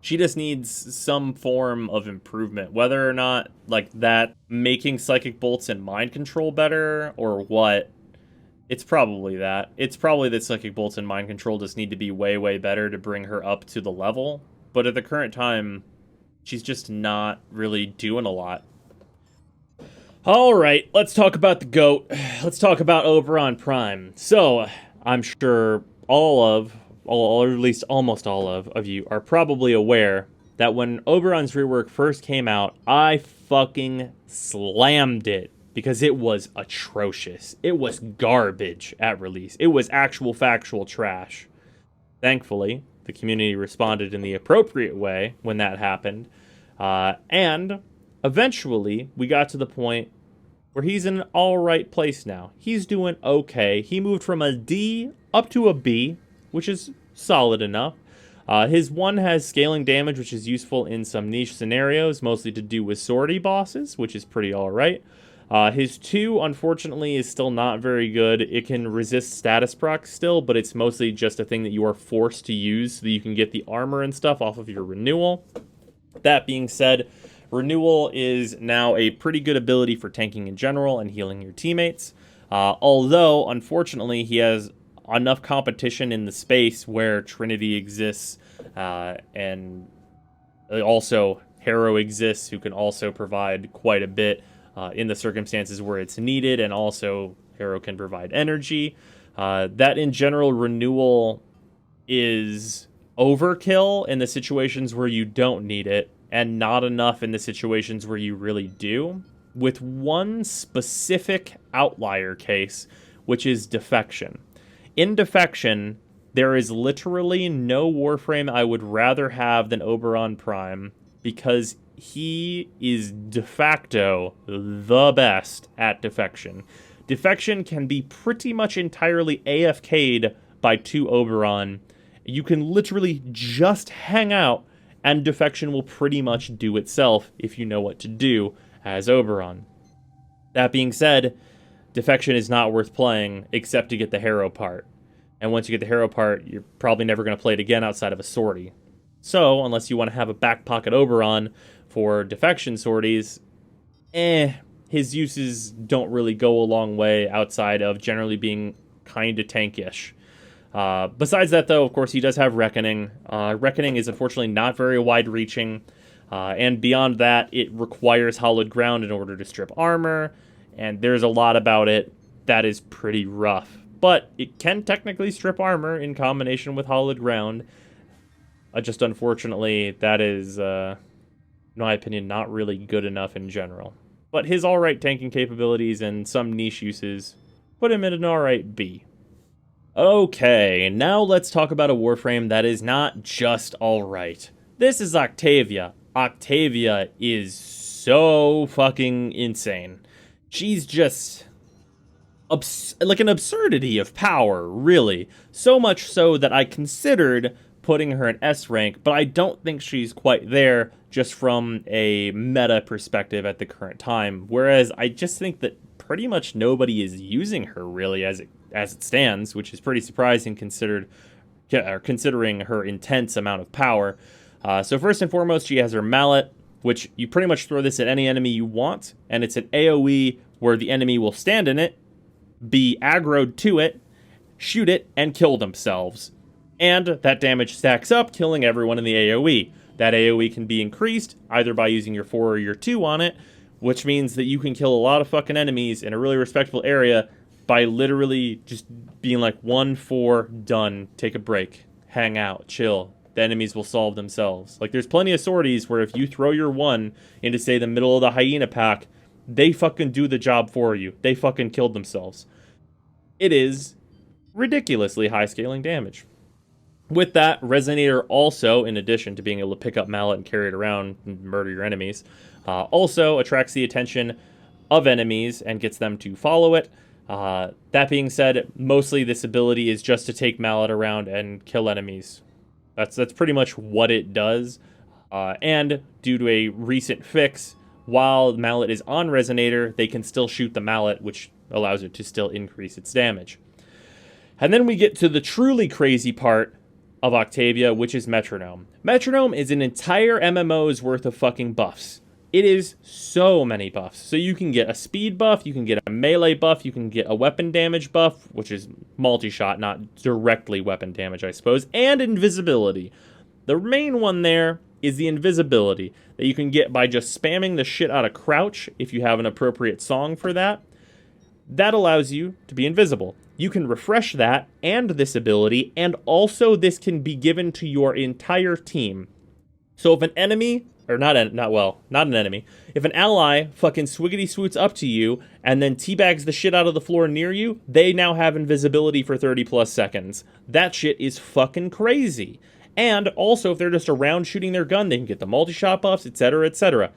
she just needs some form of improvement. Whether or not, like, that making Psychic Bolts and Mind Control better, or what, it's probably that. It's probably that Psychic Bolts and Mind Control just need to be way, way better to bring her up to the level. But at the current time, she's just not really doing a lot. Alright, let's talk about the GOAT. Let's talk about Oberon Prime. So, I'm sure or at least almost all of you are probably aware that when Oberon's rework first came out, I fucking slammed it because it was atrocious. It was garbage at release. It was actual factual trash. Thankfully, the community responded in the appropriate way when that happened. And eventually, we got to the point where he's in an alright place now. He's doing okay. He moved from a D up to a B, which is solid enough. His 1 has scaling damage, which is useful in some niche scenarios, mostly to do with sortie bosses, which is pretty alright. His 2, unfortunately, is still not very good. It can resist status procs still, but it's mostly just a thing that you are forced to use so that you can get the armor and stuff off of your renewal. That being said, renewal is now a pretty good ability for tanking in general and healing your teammates. Although, unfortunately, he has enough competition in the space where Trinity exists, and also Harrow exists, who can also provide quite a bit in the circumstances where it's needed, and also Harrow can provide energy. That in general, renewal is overkill in the situations where you don't need it, and not enough in the situations where you really do, with one specific outlier case, which is Defection. In Defection, there is literally no Warframe I would rather have than Oberon Prime, because he is de facto the best at Defection. Defection can be pretty much entirely AFK'd by 2 Oberon. You can literally just hang out, and Defection will pretty much do itself if you know what to do as Oberon. That being said, Defection is not worth playing except to get the Harrow part. And once you get the Harrow part, you're probably never going to play it again outside of a sortie. So, unless you want to have a back pocket Oberon for defection sorties, his uses don't really go a long way outside of generally being kind of tankish. Besides that, though, of course, he does have Reckoning. Reckoning is unfortunately not very wide-reaching, and beyond that, it requires Hallowed Ground in order to strip armor, and there's a lot about it that is pretty rough. But it can technically strip armor in combination with Hallowed Ground. Just unfortunately, that is, in my opinion, not really good enough in general. But his alright tanking capabilities and some niche uses put him in an alright B. Okay, now let's talk about a Warframe that is not just alright. This is Octavia. Octavia is so fucking insane. She's just like an absurdity of power, really. So much so that I considered putting her in S rank, but I don't think she's quite there just from a meta perspective at the current time. Whereas I just think that pretty much nobody is using her really as it stands, which is pretty surprising considering her intense amount of power. So first and foremost, she has her mallet, which you pretty much throw this at any enemy you want, and it's an AoE where the enemy will stand in it, be aggroed to it, shoot it, and kill themselves. And that damage stacks up, killing everyone in the AoE. That AoE can be increased either by using your 4 or your 2 on it, which means that you can kill a lot of fucking enemies in a really respectable area by literally just being like 1-4, done, take a break, hang out, chill. The enemies will solve themselves. Like, there's plenty of sorties where if you throw your 1 into, say, the middle of the hyena pack, they fucking do the job for you. They fucking killed themselves. It is ridiculously high scaling damage. With that, Resonator also, in addition to being able to pick up mallet and carry it around and murder your enemies, also attracts the attention of enemies and gets them to follow it. That being said, mostly this ability is just to take mallet around and kill enemies. That's pretty much what it does. And due to a recent fix, while mallet is on Resonator, they can still shoot the mallet, which allows it to still increase its damage. And then we get to the truly crazy part of Octavia, which is Metronome. Metronome is an entire MMO's worth of fucking buffs. It is so many buffs. So you can get a speed buff, you can get a melee buff, you can get a weapon damage buff, which is multi-shot, not directly weapon damage, I suppose, and invisibility. The main one there is the invisibility that you can get by just spamming the shit out of crouch if you have an appropriate song for that. That allows you to be invisible. You can refresh that and this ability, and also this can be given to your entire team. So if an enemy, or not an enemy, if an ally fucking swiggity swoots up to you and then teabags the shit out of the floor near you, they now have invisibility for 30 plus seconds. That shit is fucking crazy. And also, if they're just around shooting their gun, they can get the multi-shot buffs, etc., etc.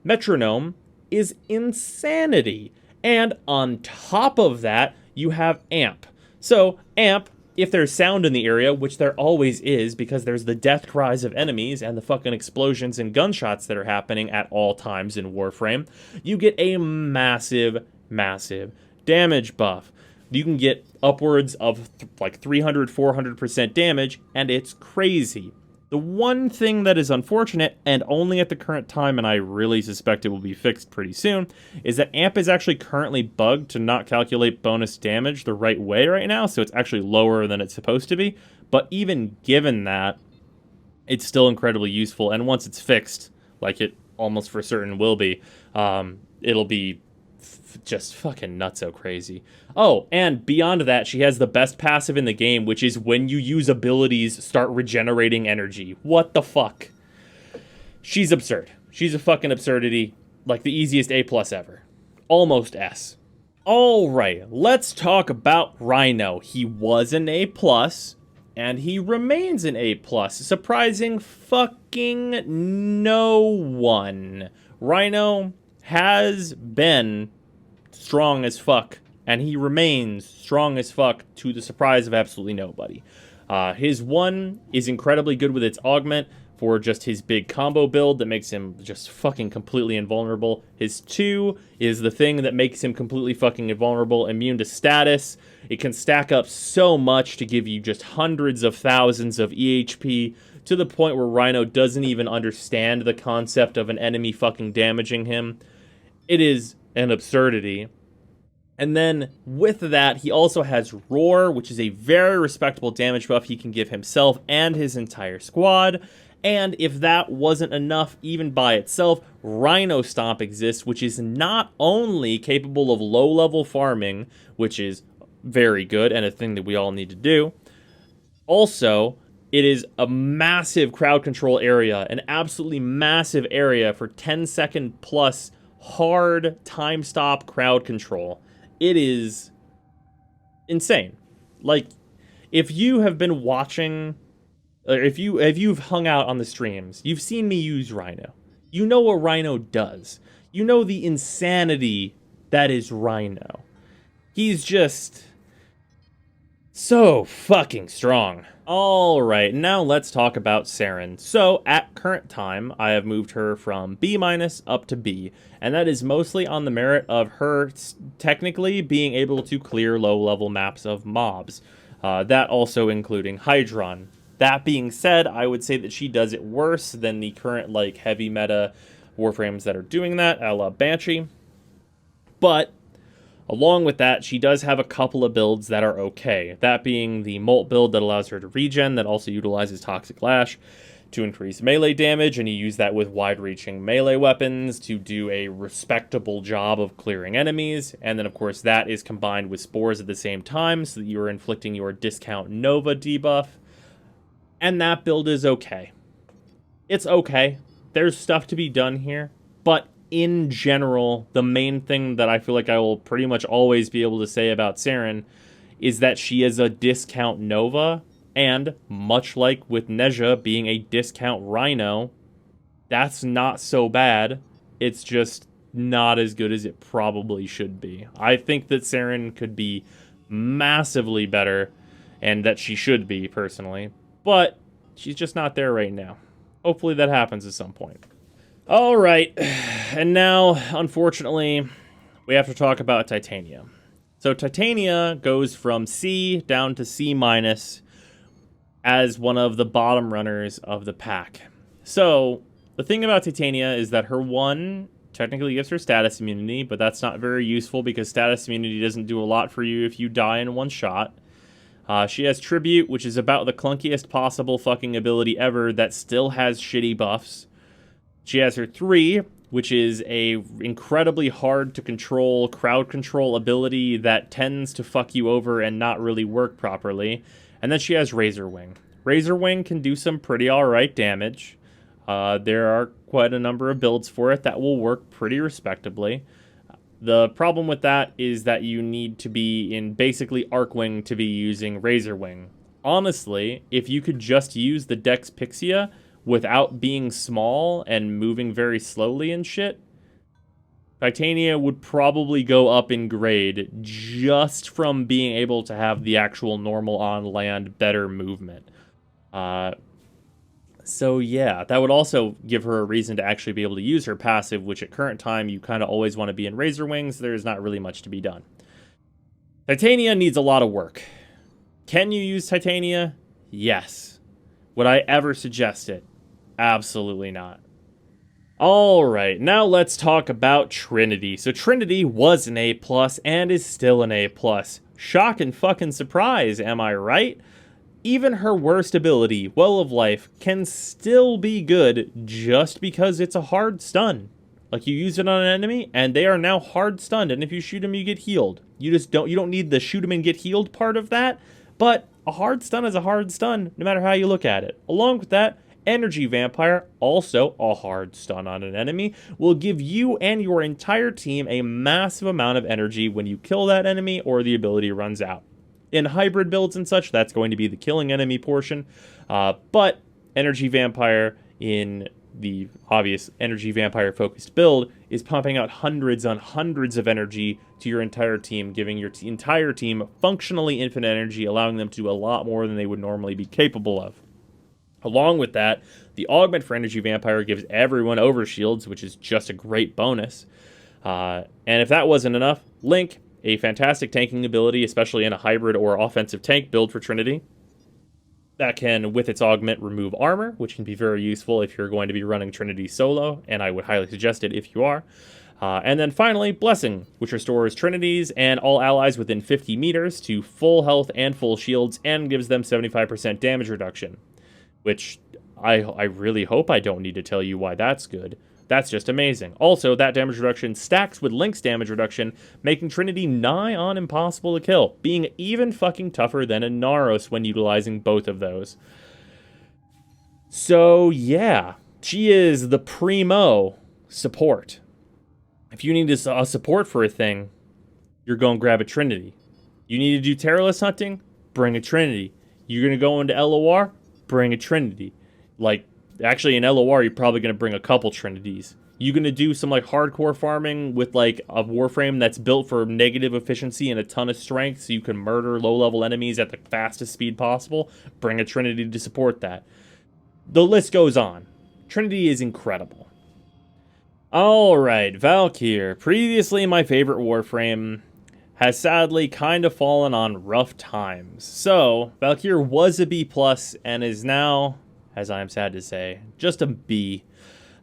Metronome is insanity. And on top of that, you have Amp. So, Amp, if there's sound in the area, which there always is because there's the death cries of enemies and the fucking explosions and gunshots that are happening at all times in Warframe, you get a massive, massive damage buff. You can get upwards of like 300, 400% damage, and it's crazy. The one thing that is unfortunate, and only at the current time, and I really suspect it will be fixed pretty soon, is that Amp is actually currently bugged to not calculate bonus damage the right way right now, so it's actually lower than it's supposed to be. But even given that, it's still incredibly useful, and once it's fixed, like it almost for certain will be, it'll be just fucking nutso crazy. Oh, and beyond that, she has the best passive in the game, which is when you use abilities, start regenerating energy. What the fuck? She's absurd. She's a fucking absurdity. Like the easiest A+ ever. Almost S. Alright, let's talk about Rhino. He was an A+, and he remains an A+. Surprising fucking no one. Rhino has been strong as fuck, and he remains strong as fuck to the surprise of absolutely nobody. His 1 is incredibly good with its augment for just his big combo build that makes him just fucking completely invulnerable. His 2 is the thing that makes him completely fucking invulnerable, immune to status. It can stack up so much to give you just hundreds of thousands of EHP to the point where Rhino doesn't even understand the concept of an enemy fucking damaging him. It is an absurdity. And then with that, he also has Roar, which is a very respectable damage buff he can give himself and his entire squad. And if that wasn't enough, even by itself, Rhino Stomp exists, which is not only capable of low-level farming, which is very good and a thing that we all need to do. Also, it is a massive crowd control area, an absolutely massive area for 10-second plus hard time stop crowd control. It is insane. Like, if you have been watching, or if you've hung out on the streams, you've seen me use Rhino. You know what Rhino does. You know the insanity that is Rhino. He's just so fucking strong. Alright, now let's talk about Saren. So, at current time, I have moved her from B- up to B, and that is mostly on the merit of her technically being able to clear low-level maps of mobs. That also including Hydron. That being said, I would say that she does it worse than the current, like, heavy meta Warframes that are doing that, a la Banshee. But along with that, she does have a couple of builds that are okay. That being the Molt build that allows her to regen, that also utilizes Toxic Lash to increase melee damage, and you use that with wide-reaching melee weapons to do a respectable job of clearing enemies. And then, of course, that is combined with Spores at the same time, so that you are inflicting your Discount Nova debuff. And that build is okay. It's okay. There's stuff to be done here, but in general, the main thing that I feel like I will pretty much always be able to say about Saren is that she is a discount Nova, and much like with Neja being a discount Rhino, that's not so bad. It's just not as good as it probably should be. I think that Saren could be massively better, and that she should be, personally, but she's just not there right now. Hopefully that happens at some point. Alright, and now, unfortunately, we have to talk about Titania. So Titania goes from C down to C- as one of the bottom runners of the pack. So, the thing about Titania is that her 1 technically gives her status immunity, but that's not very useful because status immunity doesn't do a lot for you if you die in one shot. She has Tribute, which is about the clunkiest possible fucking ability ever that still has shitty buffs. She has her 3, which is a incredibly hard to control crowd control ability that tends to fuck you over and not really work properly. And then she has Razor Wing. Razor Wing can do some pretty alright damage. There are quite a number of builds for it that will work pretty respectably. The problem with that is that you need to be in basically Arc Wing to be using Razor Wing. Honestly, if you could just use the Dex Pixia without being small and moving very slowly and shit, Titania would probably go up in grade just from being able to have the actual normal on-land better movement. So yeah, that would also give her a reason to actually be able to use her passive, which at current time you kind of always want to be in Razor Wings. There's not really much to be done. Titania needs a lot of work. Can you use Titania? Yes. Would I ever suggest it? Absolutely not. Alright, now let's talk about Trinity. So Trinity was an A+, and is still an A+. Shock and fucking surprise, am I right? Even her worst ability, Well of Life, can still be good just because it's a hard stun. Like, you use it on an enemy, and they are now hard stunned, and if you shoot them, you get healed. You don't need the shoot them and get healed part of that, but a hard stun is a hard stun, no matter how you look at it. Along with that, Energy Vampire, also a hard stun on an enemy, will give you and your entire team a massive amount of energy when you kill that enemy or the ability runs out. In hybrid builds and such, that's going to be the killing enemy portion, but Energy Vampire in the obvious Energy Vampire focused build is pumping out hundreds on hundreds of energy to your entire team, giving your entire team functionally infinite energy, allowing them to do a lot more than they would normally be capable of. Along with that, the augment for Energy Vampire gives everyone overshields, which is just a great bonus. And if that wasn't enough, Link, a fantastic tanking ability, especially in a hybrid or offensive tank build for Trinity, that can, with its augment, remove armor, which can be very useful if you're going to be running Trinity solo, and I would highly suggest it if you are. And then finally, Blessing, which restores Trinities and all allies within 50 meters to full health and full shields, and gives them 75% damage reduction, which I really hope I don't need to tell you why that's good. That's just amazing. Also, that damage reduction stacks with Link's damage reduction, making Trinity nigh on impossible to kill, being even fucking tougher than Inaros when utilizing both of those. So, yeah, she is the primo support. If you need a support for a thing, you're going to grab a Trinity. You need to do Terrorless hunting? Bring a Trinity. You're going to go into LOR? Bring a Trinity. Like, actually, in LOR, you're probably going to bring a couple Trinities. You're going to do some, like, hardcore farming with, like, a Warframe that's built for negative efficiency and a ton of strength so you can murder low-level enemies at the fastest speed possible. Bring a Trinity to support that. The list goes on. Trinity is incredible. Alright, Valkyr, previously my favorite Warframe, has sadly kind of fallen on rough times. So, Valkyr was a B+, and is now, as I am sad to say, just a B.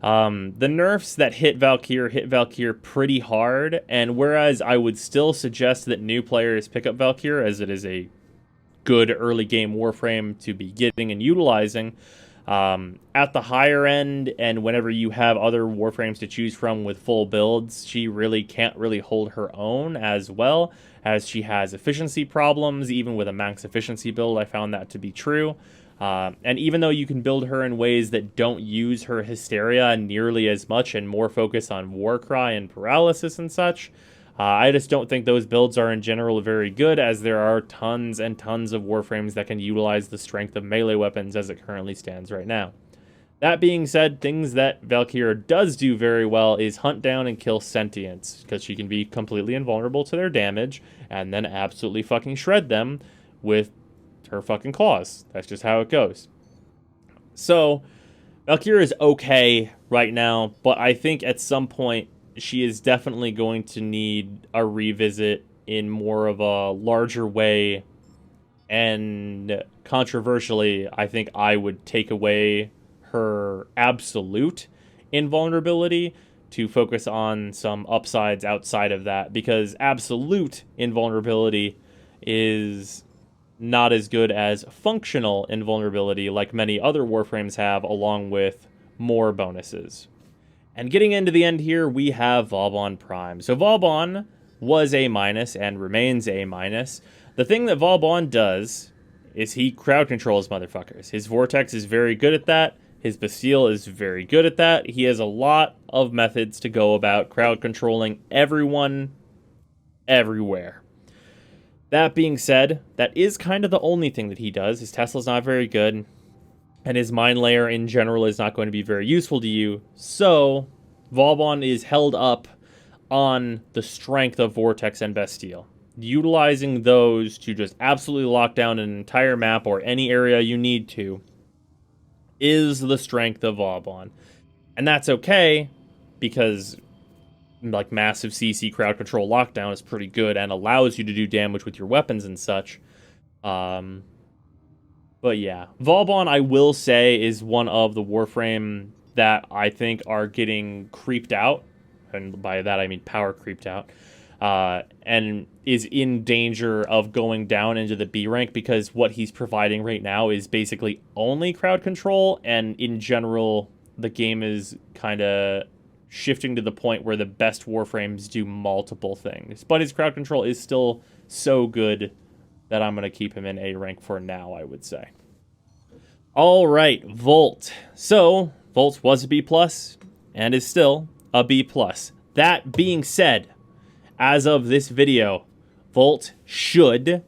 The nerfs that hit Valkyr pretty hard, and whereas I would still suggest that new players pick up Valkyr, as it is a good early game Warframe to be getting and utilizing, at the higher end, and whenever you have other Warframes to choose from with full builds, she really can't really hold her own, as well as she has efficiency problems. Even with a max efficiency build, I found that to be true. And even though you can build her in ways that don't use her hysteria nearly as much and more focus on Warcry and paralysis and such, I just don't think those builds are in general very good, as there are tons and tons of Warframes that can utilize the strength of melee weapons as it currently stands right now. That being said, things that Valkyr does do very well is hunt down and kill sentients, because she can be completely invulnerable to their damage, and then absolutely fucking shred them with her fucking claws. That's just how it goes. So, Valkyr is okay right now, but I think at some point she is definitely going to need a revisit in more of a larger way, and controversially, I think I would take away her absolute invulnerability to focus on some upsides outside of that, because absolute invulnerability is not as good as functional invulnerability like many other Warframes have, along with more bonuses. And getting into the end here, we have Oberon Prime. So Vauban was A- and remains A-. The thing that Vauban does is he crowd controls motherfuckers. His Vortex is very good at that. His Bastille is very good at that. He has a lot of methods to go about crowd controlling everyone, everywhere. That being said, that is kind of the only thing that he does. His Tesla's not very good, and his Mind Layer in general is not going to be very useful to you. So, Vauban is held up on the strength of Vortex and Bastille. Utilizing those to just absolutely lock down an entire map or any area you need to is the strength of Vauban. And that's okay, because like massive CC crowd control lockdown is pretty good and allows you to do damage with your weapons and such. But yeah, Vauban, I will say, is one of the Warframe that I think are getting creeped out, and by that I mean power creeped out, and is in danger of going down into the B rank, because what he's providing right now is basically only crowd control, and in general, the game is kind of shifting to the point where the best Warframes do multiple things. But his crowd control is still so good that I'm going to keep him in A rank for now, I would say. All right, Volt. So, Volt was a B+, and is still a B+. That being said, as of this video, Volt should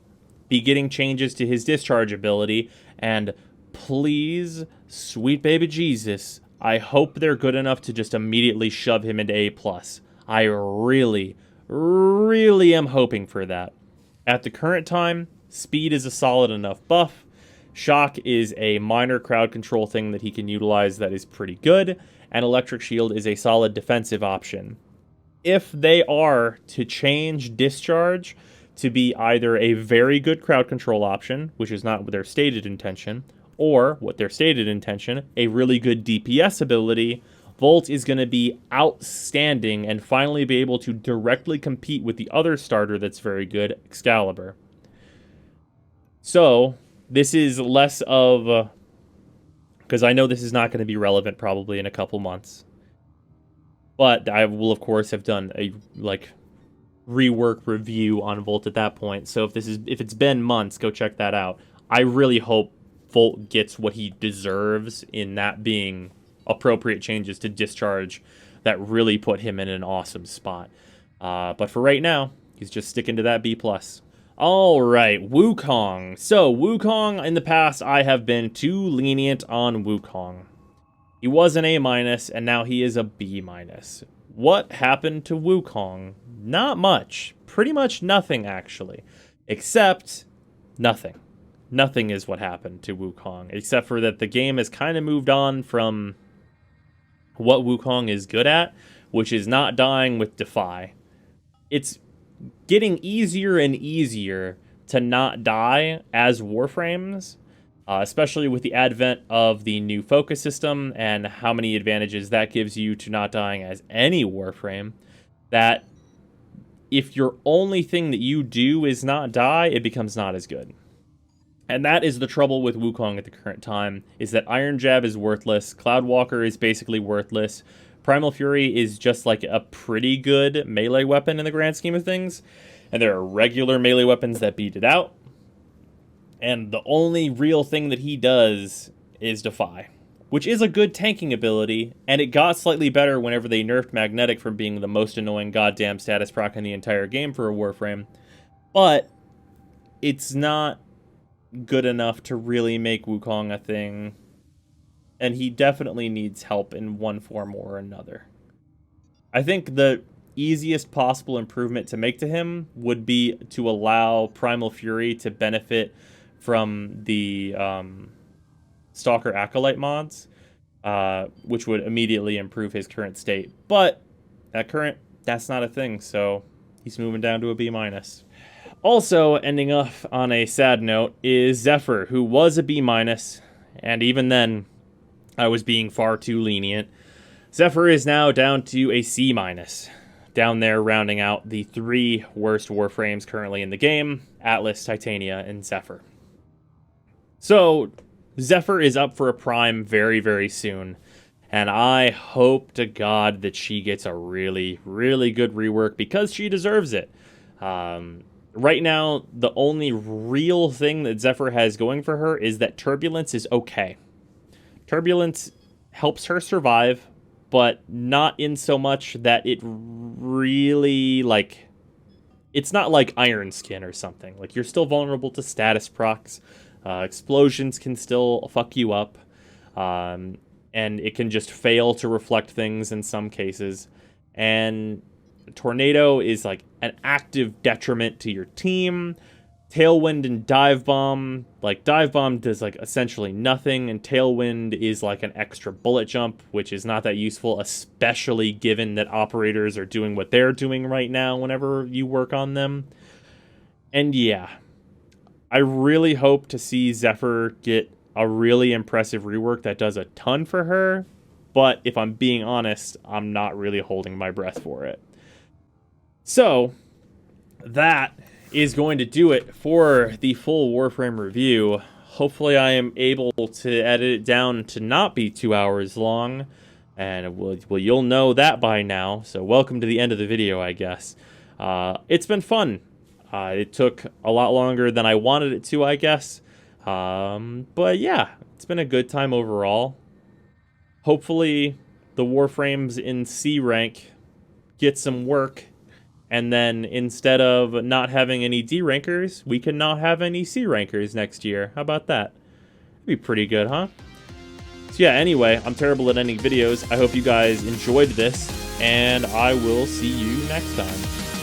be getting changes to his discharge ability, and please, sweet baby Jesus, I hope they're good enough to just immediately shove him into A+. I really, really am hoping for that. At the current time, speed is a solid enough buff. Shock is a minor crowd control thing that he can utilize that is pretty good, and Electric Shield is a solid defensive option. If they are to change Discharge to be either a very good crowd control option, which is not their stated intention, or what their stated intention, a really good DPS ability, Volt is going to be outstanding and finally be able to directly compete with the other starter that's very good, Excalibur. So, this is less of... because I know this is not going to be relevant probably in a couple months. But I will, of course, have done a, rework review on Volt at that point. So if it's been months, go check that out. I really hope Volt gets what he deserves in that being appropriate changes to Discharge that really put him in an awesome spot. But for right now, he's just sticking to that B+. All right, Wukong. So Wukong, in the past, I have been too lenient on Wukong. He was an A-, and now he is a B-. What happened to Wukong? Not much. Pretty much nothing, actually. Except nothing. Nothing is what happened to Wukong, except for that the game has kind of moved on from what Wukong is good at, which is not dying with Defy. It's getting easier and easier to not die as Warframes, especially with the advent of the new focus system and how many advantages that gives you to not dying as any Warframe, that if your only thing that you do is not die, it becomes not as good. And that is the trouble with Wukong at the current time, is that Iron Jab is worthless, Cloudwalker is basically worthless, Primal Fury is just like a pretty good melee weapon in the grand scheme of things, and there are regular melee weapons that beat it out, and the only real thing that he does is Defy, which is a good tanking ability, and it got slightly better whenever they nerfed Magnetic from being the most annoying goddamn status proc in the entire game for a Warframe, but it's not good enough to really make Wukong a thing, and he definitely needs help in one form or another. I think the easiest possible improvement to make to him would be to allow Primal Fury to benefit from the Stalker Acolyte mods, which would immediately improve his current state. But at current, that's not a thing, so he's moving down to a B-. Also, ending off on a sad note, is Zephyr, who was a B-, and even then, I was being far too lenient. Zephyr is now down to a C-, down there rounding out the 3 worst Warframes currently in the game, Atlas, Titania, and Zephyr. So, Zephyr is up for a Prime very, very soon, and I hope to God that she gets a really, really good rework, because she deserves it. Right now, the only real thing that Zephyr has going for her is that Turbulence is okay. Turbulence helps her survive, but not in so much that it really, it's not like Iron Skin or something. Like, you're still vulnerable to status procs. Explosions can still fuck you up. And it can just fail to reflect things in some cases. And Tornado is like an active detriment to your team. Tailwind and Dive Bomb, Dive Bomb does essentially nothing, and Tailwind is like an extra bullet jump, which is not that useful, especially given that operators are doing what they're doing right now whenever you work on them. And yeah, I really hope to see Zephyr get a really impressive rework that does a ton for her, but if I'm being honest, I'm not really holding my breath for it. So, that is going to do it for the full Warframe review. Hopefully I am able to edit it down to not be 2 hours long, and well, you'll know that by now, so welcome to the end of the video, I guess. It's been fun. It took a lot longer than I wanted it to, I guess. But yeah, it's been a good time overall. Hopefully the Warframes in C rank get some work, and then instead of not having any D rankers, we can not have any C rankers next year. How about that? That'd be pretty good, huh? So yeah, anyway, I'm terrible at ending videos. I hope you guys enjoyed this, and I will see you next time.